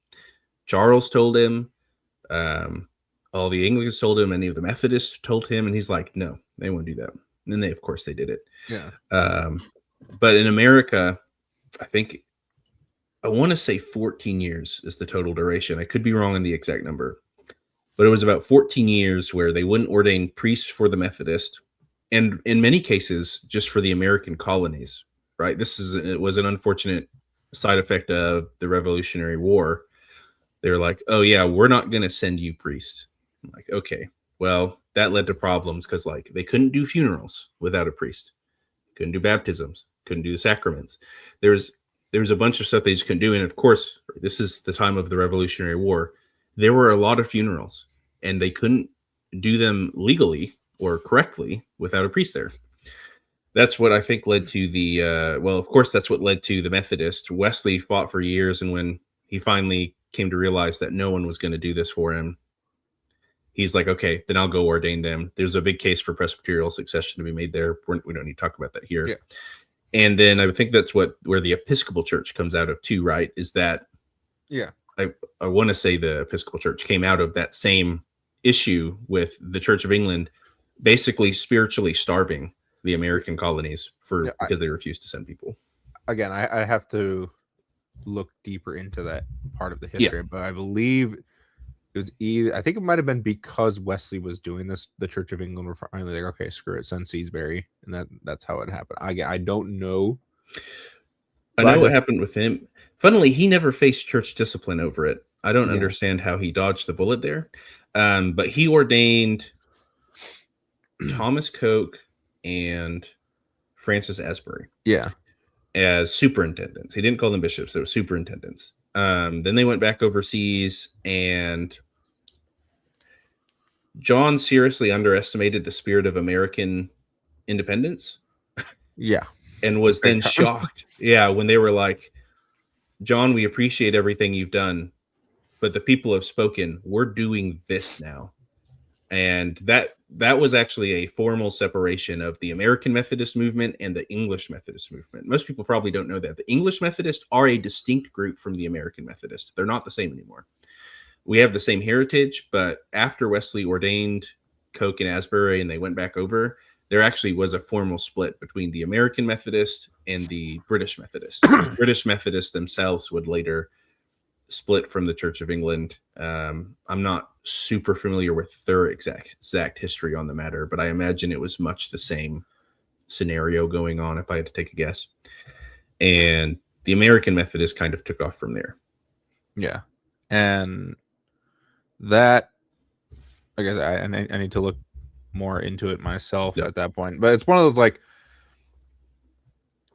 Charles told him, all the Anglicans told him, any of the Methodists told him, and he's like, no, they won't do that. And then of course, they did it. Yeah. But in America, I want to say 14 years is the total duration. I could be wrong on the exact number, but it was about 14 years where they wouldn't ordain priests for the Methodist, and in many cases, just for the American colonies. Right? It was an unfortunate side effect of the Revolutionary War. They were like, "Oh yeah, we're not going to send you priests." I'm like, okay, well, that led to problems because like they couldn't do funerals without a priest, couldn't do baptisms, couldn't do the sacraments. There was a bunch of stuff they just couldn't do, and of course, this is the time of the Revolutionary War. There were a lot of funerals, and they couldn't do them legally or correctly without a priest there. That's what I think led to the of course, that's what led to the Methodist. Wesley fought for years, and when he finally came to realize that no one was going to do this for him, he's like, okay, then I'll go ordain them. There's a big case for Presbyterial succession to be made there. We don't need to talk about that here. Yeah. And then I think that's where the Episcopal Church comes out of too, right? Is that I want to say the Episcopal Church came out of that same issue with the Church of England, basically spiritually starving the American colonies because they refused to send people. Again, I have to look deeper into that part of the history, but I believe it was I think it might have been because Wesley was doing this, the Church of England were finally like, okay, screw it, send Salisbury, and that's how it happened. I don't know. I know what happened with him. Funnily, he never faced church discipline over it. I don't understand how he dodged the bullet there. But he ordained Thomas Coke and Francis Asbury. Yeah. As superintendents. He didn't call them bishops, they were superintendents. Then they went back overseas, and John seriously underestimated the spirit of American independence. Yeah. And was then shocked. Yeah, when they were like, John, we appreciate everything you've done, but the people have spoken. We're doing this now. And that was actually a formal separation of the American Methodist movement and the English Methodist movement. Most people probably don't know that. The English Methodists are a distinct group from the American Methodists. They're not the same anymore. We have the same heritage, but after Wesley ordained Coke and Asbury and they went back over, there actually was a formal split between the American Methodist and the British Methodist. The British Methodists themselves would later split from the Church of England. I'm not super familiar with their exact history on the matter, but I imagine it was much the same scenario going on, if I had to take a guess. And the American Methodist kind of took off from there. Yeah. And that, I guess I need to look more into it myself at that point. But it's one of those, like,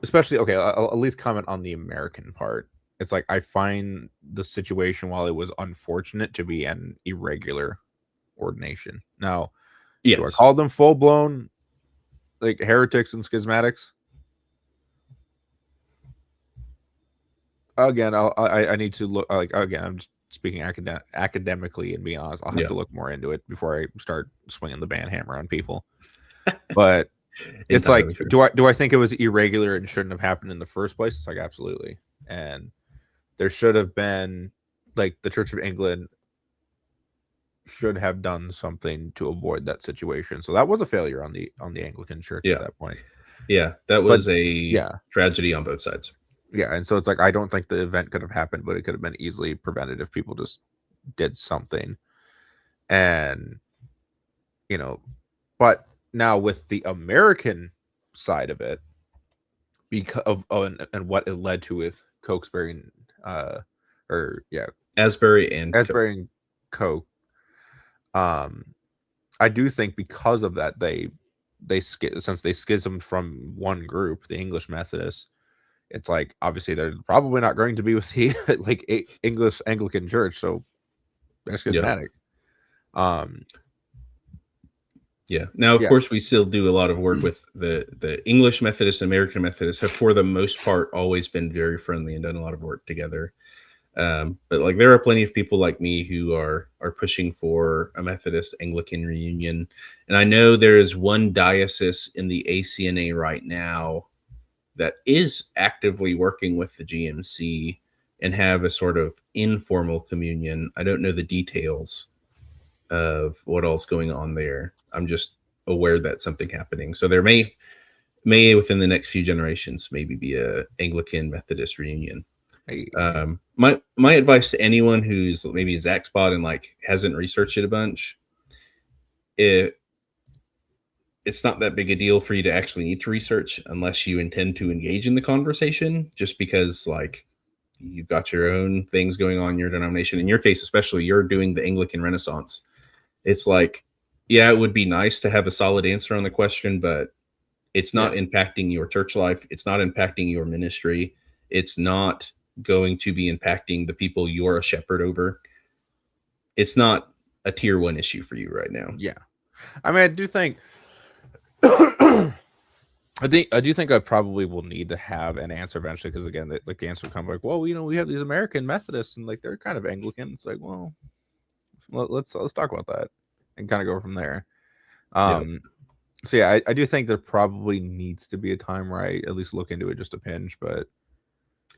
especially, okay, I'll at least comment on the American part. It's like, I find the situation, while it was unfortunate, to be an irregular ordination. Now, do I call them full-blown, like, heretics and schismatics? Again, I need to look, like, again, I'm just speaking academically and being honest. I'll have to look more into it before I start swinging the band hammer on people. But it's like, do I think it was irregular and shouldn't have happened in the first place? It's like, absolutely. And there should have been, like, the Church of England should have done something to avoid that situation. So that was a failure on the Anglican Church at that point. Yeah, that was a tragedy on both sides. Yeah, and so it's like, I don't think the event could have happened, but it could have been easily prevented if people just did something. And, you know, but now with the American side of it, because of and what it led to with Cokesbury and Asbury and Coke. I do think because of that, since they schismed from one group, the English Methodists, it's like, obviously they're probably not going to be with the like English Anglican Church, so they're schismatic. Um, Yeah. Now, of yeah, course, we still do a lot of work with the English Methodists and American Methodists have, for the most part, always been very friendly and done a lot of work together. But like, there are plenty of people like me who are pushing for a Methodist Anglican reunion, and I know there is one diocese in the ACNA right now that is actively working with the GMC and have a sort of informal communion. I don't know the details of what all's going on there. I'm just aware that something happening. So there may within the next few generations maybe be a Anglican Methodist reunion. hey, My advice to anyone who's maybe a Zach spot and like hasn't researched it a bunch, it's not that big a deal for you to actually need to research unless you intend to engage in the conversation, just because like you've got your own things going on in your denomination. In your case, especially, you're doing the Anglican Renaissance. It's like, yeah, it would be nice to have a solid answer on the question, but it's not yeah, impacting your church life. It's not impacting your ministry. It's not going to be impacting the people you're a shepherd over. It's not a tier one issue for you right now. yeah. I mean, I do think I do think I probably will need to have an answer eventually, because again, like the answer will come like, well, we have these American Methodists and like they're kind of Anglican. It's like, well, let's talk about that and kind of go from there. Yep. So yeah, I do think there probably needs to be a time where I at least look into it just a pinch, but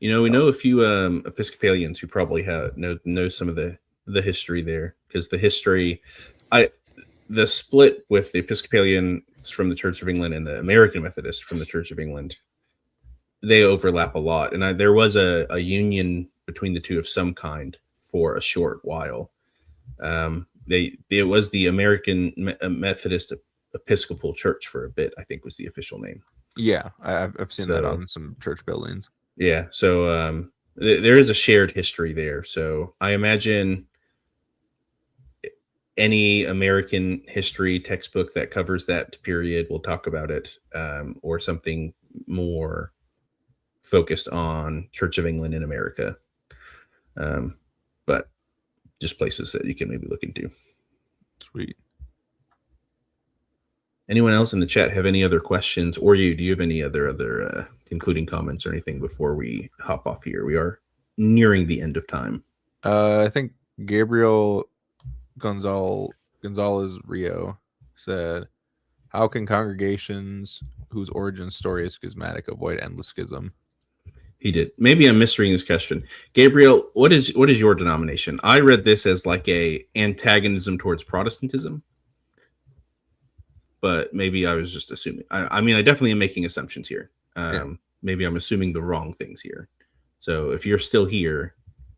We know a few Episcopalians who probably know some of the history there, because I the split with the Episcopalians from the Church of England and the American Methodist from the Church of England, they overlap a lot. And there was a union between the two of some kind for a short while. It was the American Methodist Episcopal Church for a bit, I think was the official name. yeah, I've seen that So on some church buildings. yeah, so there is a shared history there. So I imagine any American history textbook that covers that period will talk about it, or something more focused on Church of England in America. But just places that you can maybe look into. Sweet. Anyone else in the chat have any other questions, or do you have any other concluding comments or anything before we hop off here? We are nearing the end of time. I think Gabriel Gonzalez Rio said, "How can congregations whose origin story is schismatic avoid endless schism?" He did. Maybe I'm misreading this question. Gabriel, what is your denomination? I read this as like a antagonism towards Protestantism, but maybe I was just assuming. I mean, I definitely am making assumptions here. Maybe I'm assuming the wrong things here. So if you're still here,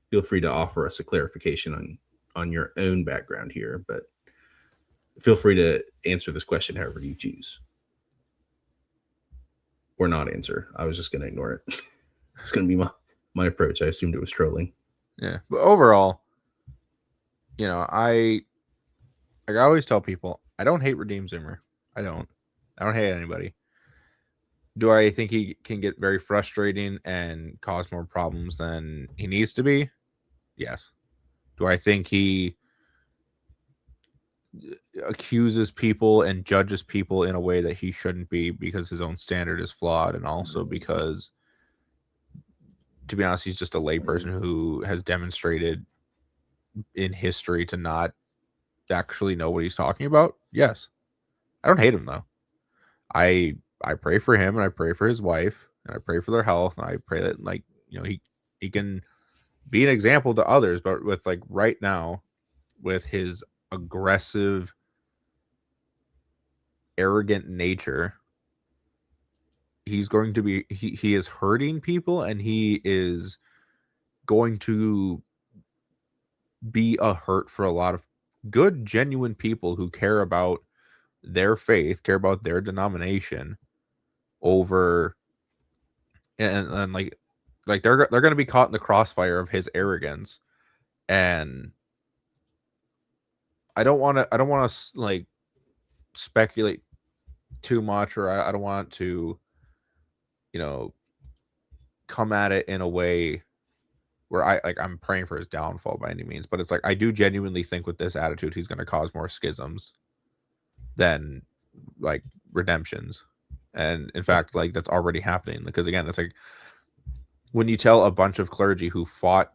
feel free to offer us a clarification on your own background here. But feel free to answer this question however you choose, or not answer. I was just going to ignore it. It's going to be my approach. I assumed it was trolling. Yeah, but overall, I always tell people I don't hate Redeem Zimmer. I don't hate anybody. Do I think he can get very frustrating and cause more problems than he needs to be? Yes. Do I think he accuses people and judges people in a way that he shouldn't be, because his own standard is flawed, and also because, to be honest, he's just a layperson who has demonstrated in history to not actually know what he's talking about? Yes. I don't hate him though. I pray for him, and I pray for his wife, and I pray for their health, and I pray that, like, he can be an example to others. But with, like, right now, with his aggressive, arrogant nature, he's going to be he is hurting people, and he is going to be a hurt for a lot of good, genuine people who care about their faith, care about their denomination over, and like they're going to be caught in the crossfire of his arrogance. And I don't want to like speculate too much, or I don't want to come at it in a way where I'm praying for his downfall by any means, but it's like I do genuinely think with this attitude he's going to cause more schisms than like redemptions. And in fact, like that's already happening, because again, it's like when you tell a bunch of clergy who fought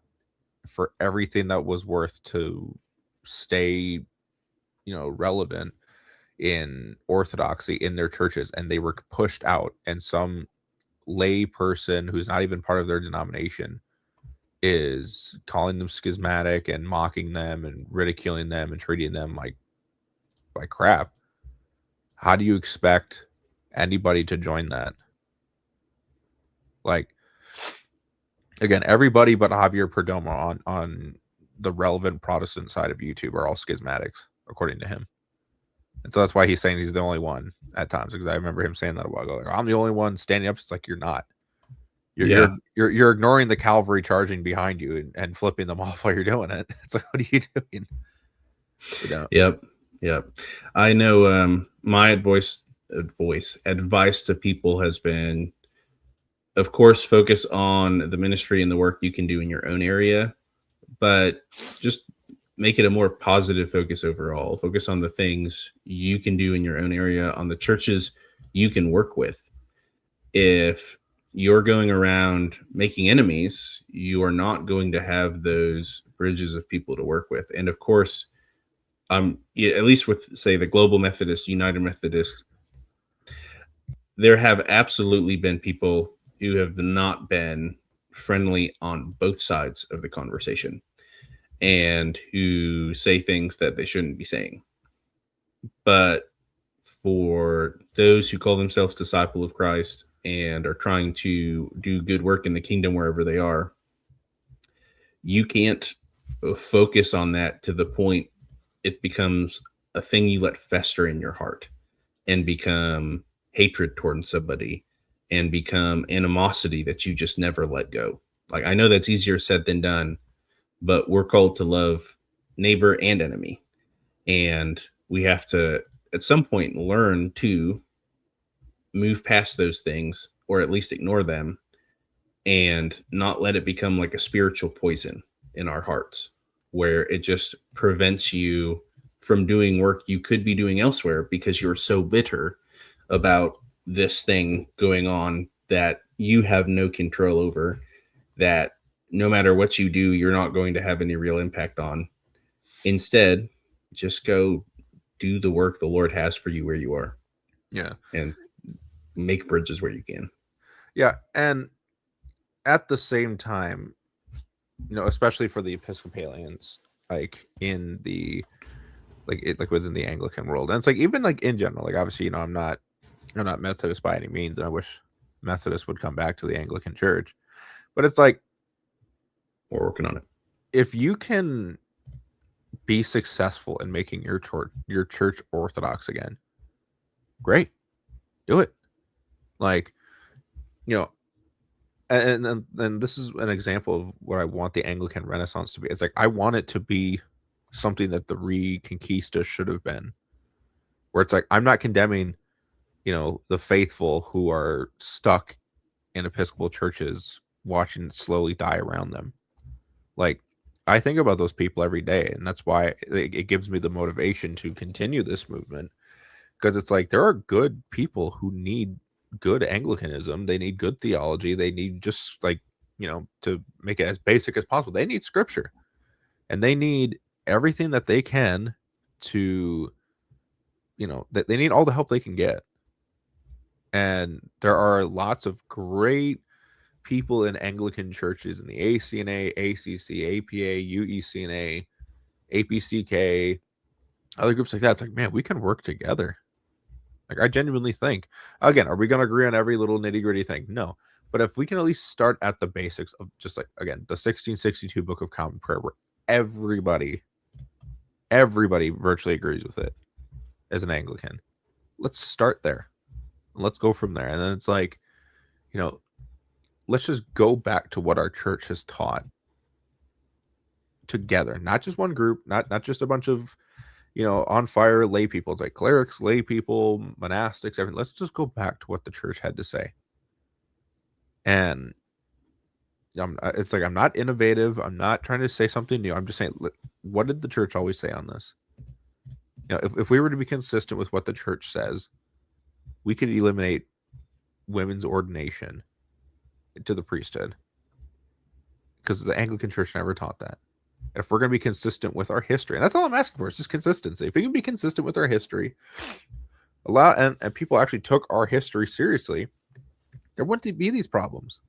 for everything that was worth to stay, relevant in orthodoxy in their churches, and they were pushed out, and some lay person who's not even part of their denomination is calling them schismatic and mocking them and ridiculing them and treating them like crap. How do you expect anybody to join that? Like, again, everybody but Javier Perdomo on the relevant Protestant side of YouTube are all schismatics, according to him. And so that's why he's saying he's the only one at times, because I remember him saying that a while ago. Like, I'm the only one standing up. It's like, you're not. You're ignoring the cavalry charging behind you and flipping them off while you're doing it. It's like, what are you doing? Yep. I know my advice to people has been, of course, focus on the ministry and the work you can do in your own area, but just make it a more positive focus overall. Focus on the things you can do in your own area, on the churches you can work with. If you're going around making enemies, you are not going to have those bridges of people to work with. And of course, at least with, say, the Global Methodist, United Methodist, there have absolutely been people who have not been friendly on both sides of the conversation and who say things that they shouldn't be saying. But for those who call themselves disciple of Christ and are trying to do good work in the kingdom wherever they are, you can't focus on that to the point it becomes a thing you let fester in your heart and become hatred towards somebody and become animosity that you just never let go. Like, I know that's easier said than done, but we're called to love neighbor and enemy. And we have to, at some point, learn to move past those things, or at least ignore them, and not let it become like a spiritual poison in our hearts, where it just prevents you from doing work you could be doing elsewhere because you're so bitter about this thing going on that you have no control over, that no matter what you do, you're not going to have any real impact on. Instead, just go do the work the Lord has for you where you are. Yeah. And make bridges where you can. Yeah. And at the same time, especially for the Episcopalians, like in the like within the Anglican world, and it's like even like in general, like obviously, I'm not Methodist by any means, and I wish Methodists would come back to the Anglican Church, but it's like we're working on it. If you can be successful in making your church Orthodox again, great, do it. Like, and this is an example of what I want the Anglican Renaissance to be. It's like I want it to be something that the Reconquista should have been, where it's like I'm not condemning, the faithful who are stuck in Episcopal churches watching it slowly die around them. Like, I think about those people every day, and that's why it gives me the motivation to continue this movement, because it's like there are good people who need good Anglicanism. They need good theology. They need just to make it as basic as possible. They need scripture, and they need everything that they can to, that they need all the help they can get. And there are lots of great people in Anglican churches in the ACNA, ACC, APA, UECNA, APCK, other groups like that. It's like, man, we can work together. Like, I genuinely think, again, are we going to agree on every little nitty gritty thing? No. But if we can at least start at the basics of just like, again, the 1662 Book of Common Prayer, where everybody virtually agrees with it as an Anglican. Let's start there. Let's go from there. And then it's like, let's just go back to what our church has taught together, not just one group, not just a bunch of, on fire lay people. It's like clerics, lay people, monastics, everything. Let's just go back to what the church had to say. And It's like I'm not innovative. I'm not trying to say something new. I'm just saying, what did the church always say on this? If we were to be consistent with what the church says, we could eliminate women's ordination to the priesthood, because the Anglican Church never taught that. And if we're going to be consistent with our history, and that's all I'm asking for, it's just consistency. If we can be consistent with our history, and people actually took our history seriously, there wouldn't be these problems.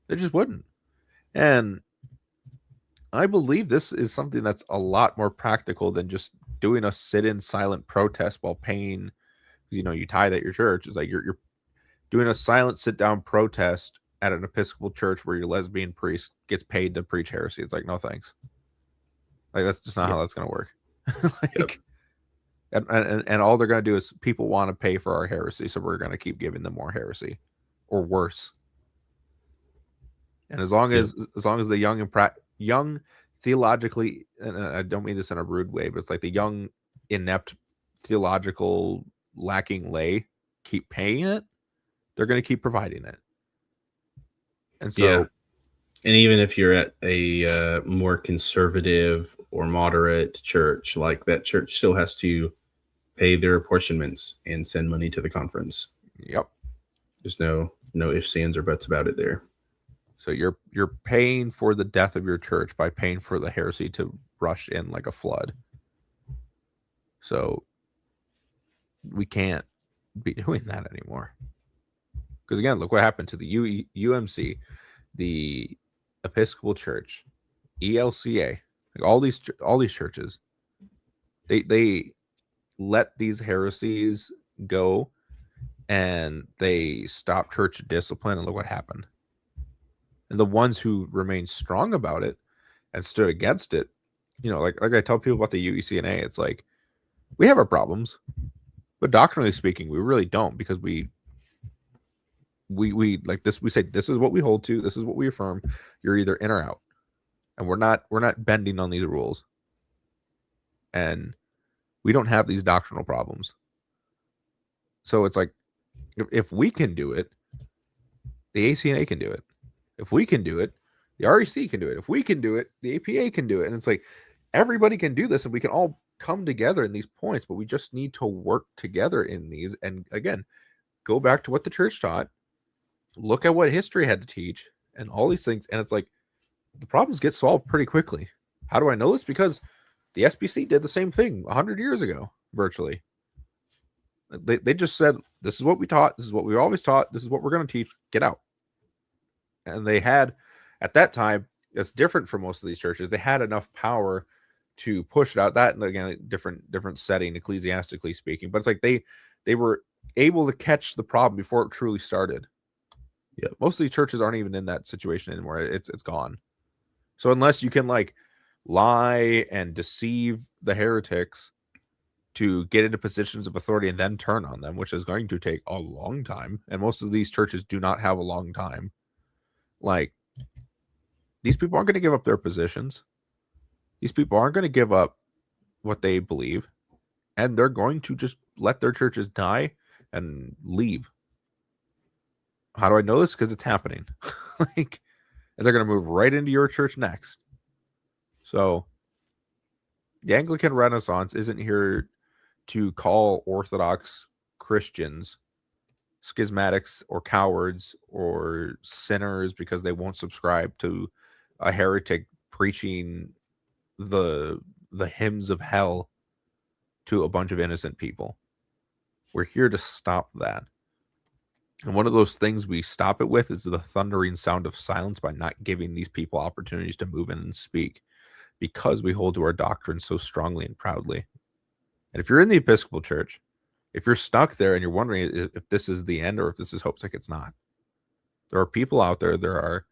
There just wouldn't. And I believe this is something that's a lot more practical than just doing a sit-in silent protest while paying. You tithe at your church. It's like you're doing a silent sit-down protest at an Episcopal church where your lesbian priest gets paid to preach heresy. It's like, no thanks. Like, that's just not how that's going to work. Like, and all they're going to do is, people want to pay for our heresy, so we're going to keep giving them more heresy, or worse. And as long as the young theologically, and I don't mean this in a rude way, but it's like the young, inept, theological lacking lay keep paying it, they're going to keep providing it. And so, and even if you're at a more conservative or moderate church, like, that church still has to pay their apportionments and send money to the conference. Yep. There's no ifs, ands, or buts about it there. So you're paying for the death of your church by paying for the heresy to rush in like a flood. So we can't be doing that anymore. Because again, look what happened to the UMC, the Episcopal Church, ELCA, like all these churches. They let these heresies go, and they stopped church discipline, and look what happened. And the ones who remained strong about it and stood against it, like I tell people about the UECNA, it's like, we have our problems, but doctrinally speaking, we really don't, because we like this. We say, this is what we hold to. This is what we affirm. You're either in or out, and we're not bending on these rules. And we don't have these doctrinal problems. So it's like, if we can do it, the ACNA can do it. If we can do it, the REC can do it. If we can do it, the APA can do it. And it's like, everybody can do this, and we can all come together in these points, but we just need to work together in these. And again, go back to what the church taught, look at what history had to teach, and all these things. And it's like, the problems get solved pretty quickly. How do I know this? Because the SBC did the same thing 100 years ago, virtually. They just said, this is what we taught. This is what we always taught. This is what we're going to teach. Get out. And they had, at that time, it's different from most of these churches. They had enough power to push it out. That, and again, different setting, ecclesiastically speaking. But it's like they were able to catch the problem before it truly started. Yeah, most of these churches aren't even in that situation anymore. It's gone. So unless you can like lie and deceive the heretics to get into positions of authority and then turn on them, which is going to take a long time, and most of these churches do not have a long time. Like, these people aren't going to give up their positions. These people aren't going to give up what they believe, and they're going to just let their churches die and leave. How do I know this? Because it's happening. Like, and they're going to move right into your church next. So the Anglican Renaissance isn't here to call Orthodox Christians schismatics or cowards or sinners because they won't subscribe to a heretic preaching the hymns of hell to a bunch of innocent people. We're here to stop that. And one of those things we stop it with is the thundering sound of silence, by not giving these people opportunities to move in and speak, because we hold to our doctrine so strongly and proudly. And if you're in the Episcopal Church, if you're stuck there and you're wondering if this is the end or if this is hope, like, it's not. There are people out there. There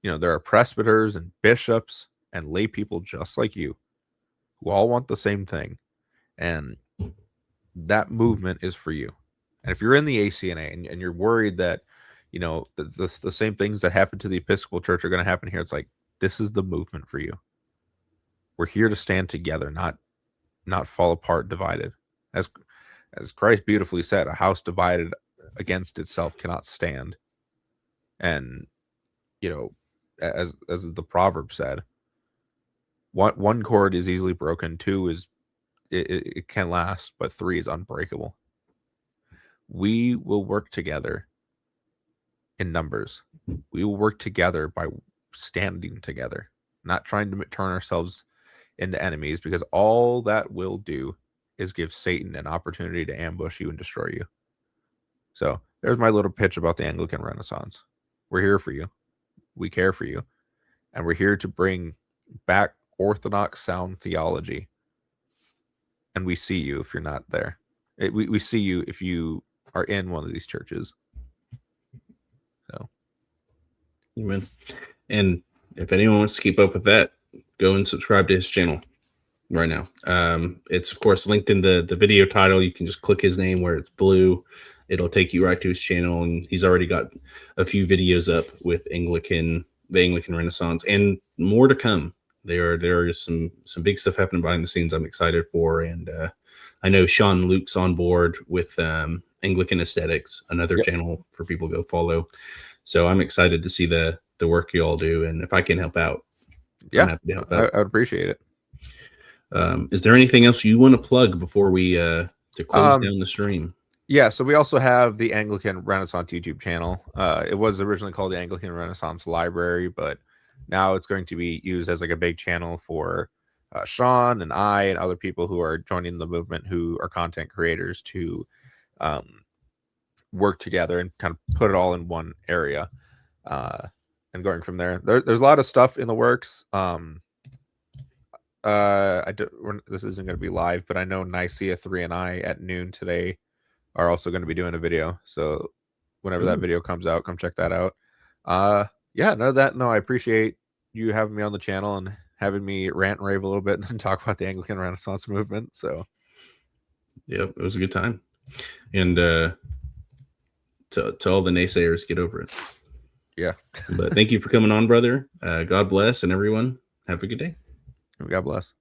are presbyters and bishops and lay people just like you who all want the same thing. And that movement is for you. And if you're in the ACNA and you're worried that, the same things that happened to the Episcopal Church are going to happen here, it's like, this is the movement for you. We're here to stand together, not fall apart, divided. As Christ beautifully said, a house divided against itself cannot stand. And, as the proverb said, one cord is easily broken, two is it can last, but three is unbreakable. We will work together in numbers. We will work together by standing together, not trying to turn ourselves into enemies, because all that will do is give Satan an opportunity to ambush you and destroy you. So there's my little pitch about the Anglican Renaissance. We're here for you. We care for you. And we're here to bring back orthodox sound theology. And we see you if you're not there. We see you if you are in one of these churches. So, Amen. And if anyone wants to keep up with that, go and subscribe to his channel right now. It's of course linked in the video title. You can just click his name where it's blue. It'll take you right to his channel, and he's already got a few videos up with the Anglican Renaissance, and more to come. There is some big stuff happening behind the scenes I'm excited for, and I know Sean Luke's on board with Anglican Aesthetics, another channel for people to go follow. So I'm excited to see the work you all do, and if I can help out, I'm happy to help out. I would appreciate it. Is there anything else you want to plug before we to close down the stream? Yeah, so we also have the Anglican Renaissance YouTube channel. It was originally called the Anglican Renaissance Library, but now it's going to be used as like a big channel for Sean and I and other people who are joining the movement, who are content creators, to work together and kind of put it all in one area. And going from there, there's a lot of stuff in the works. This isn't going to be live, but I know Nicaea 3 and I at noon today are also going to be doing a video. So whenever that video comes out, come check that out. I appreciate you having me on the channel and having me rant and rave a little bit and talk about the Anglican Renaissance movement. So yep, it was a good time. And to all the naysayers, get over it. Yeah. But thank you for coming on, brother. God bless, and everyone have a good day. God bless.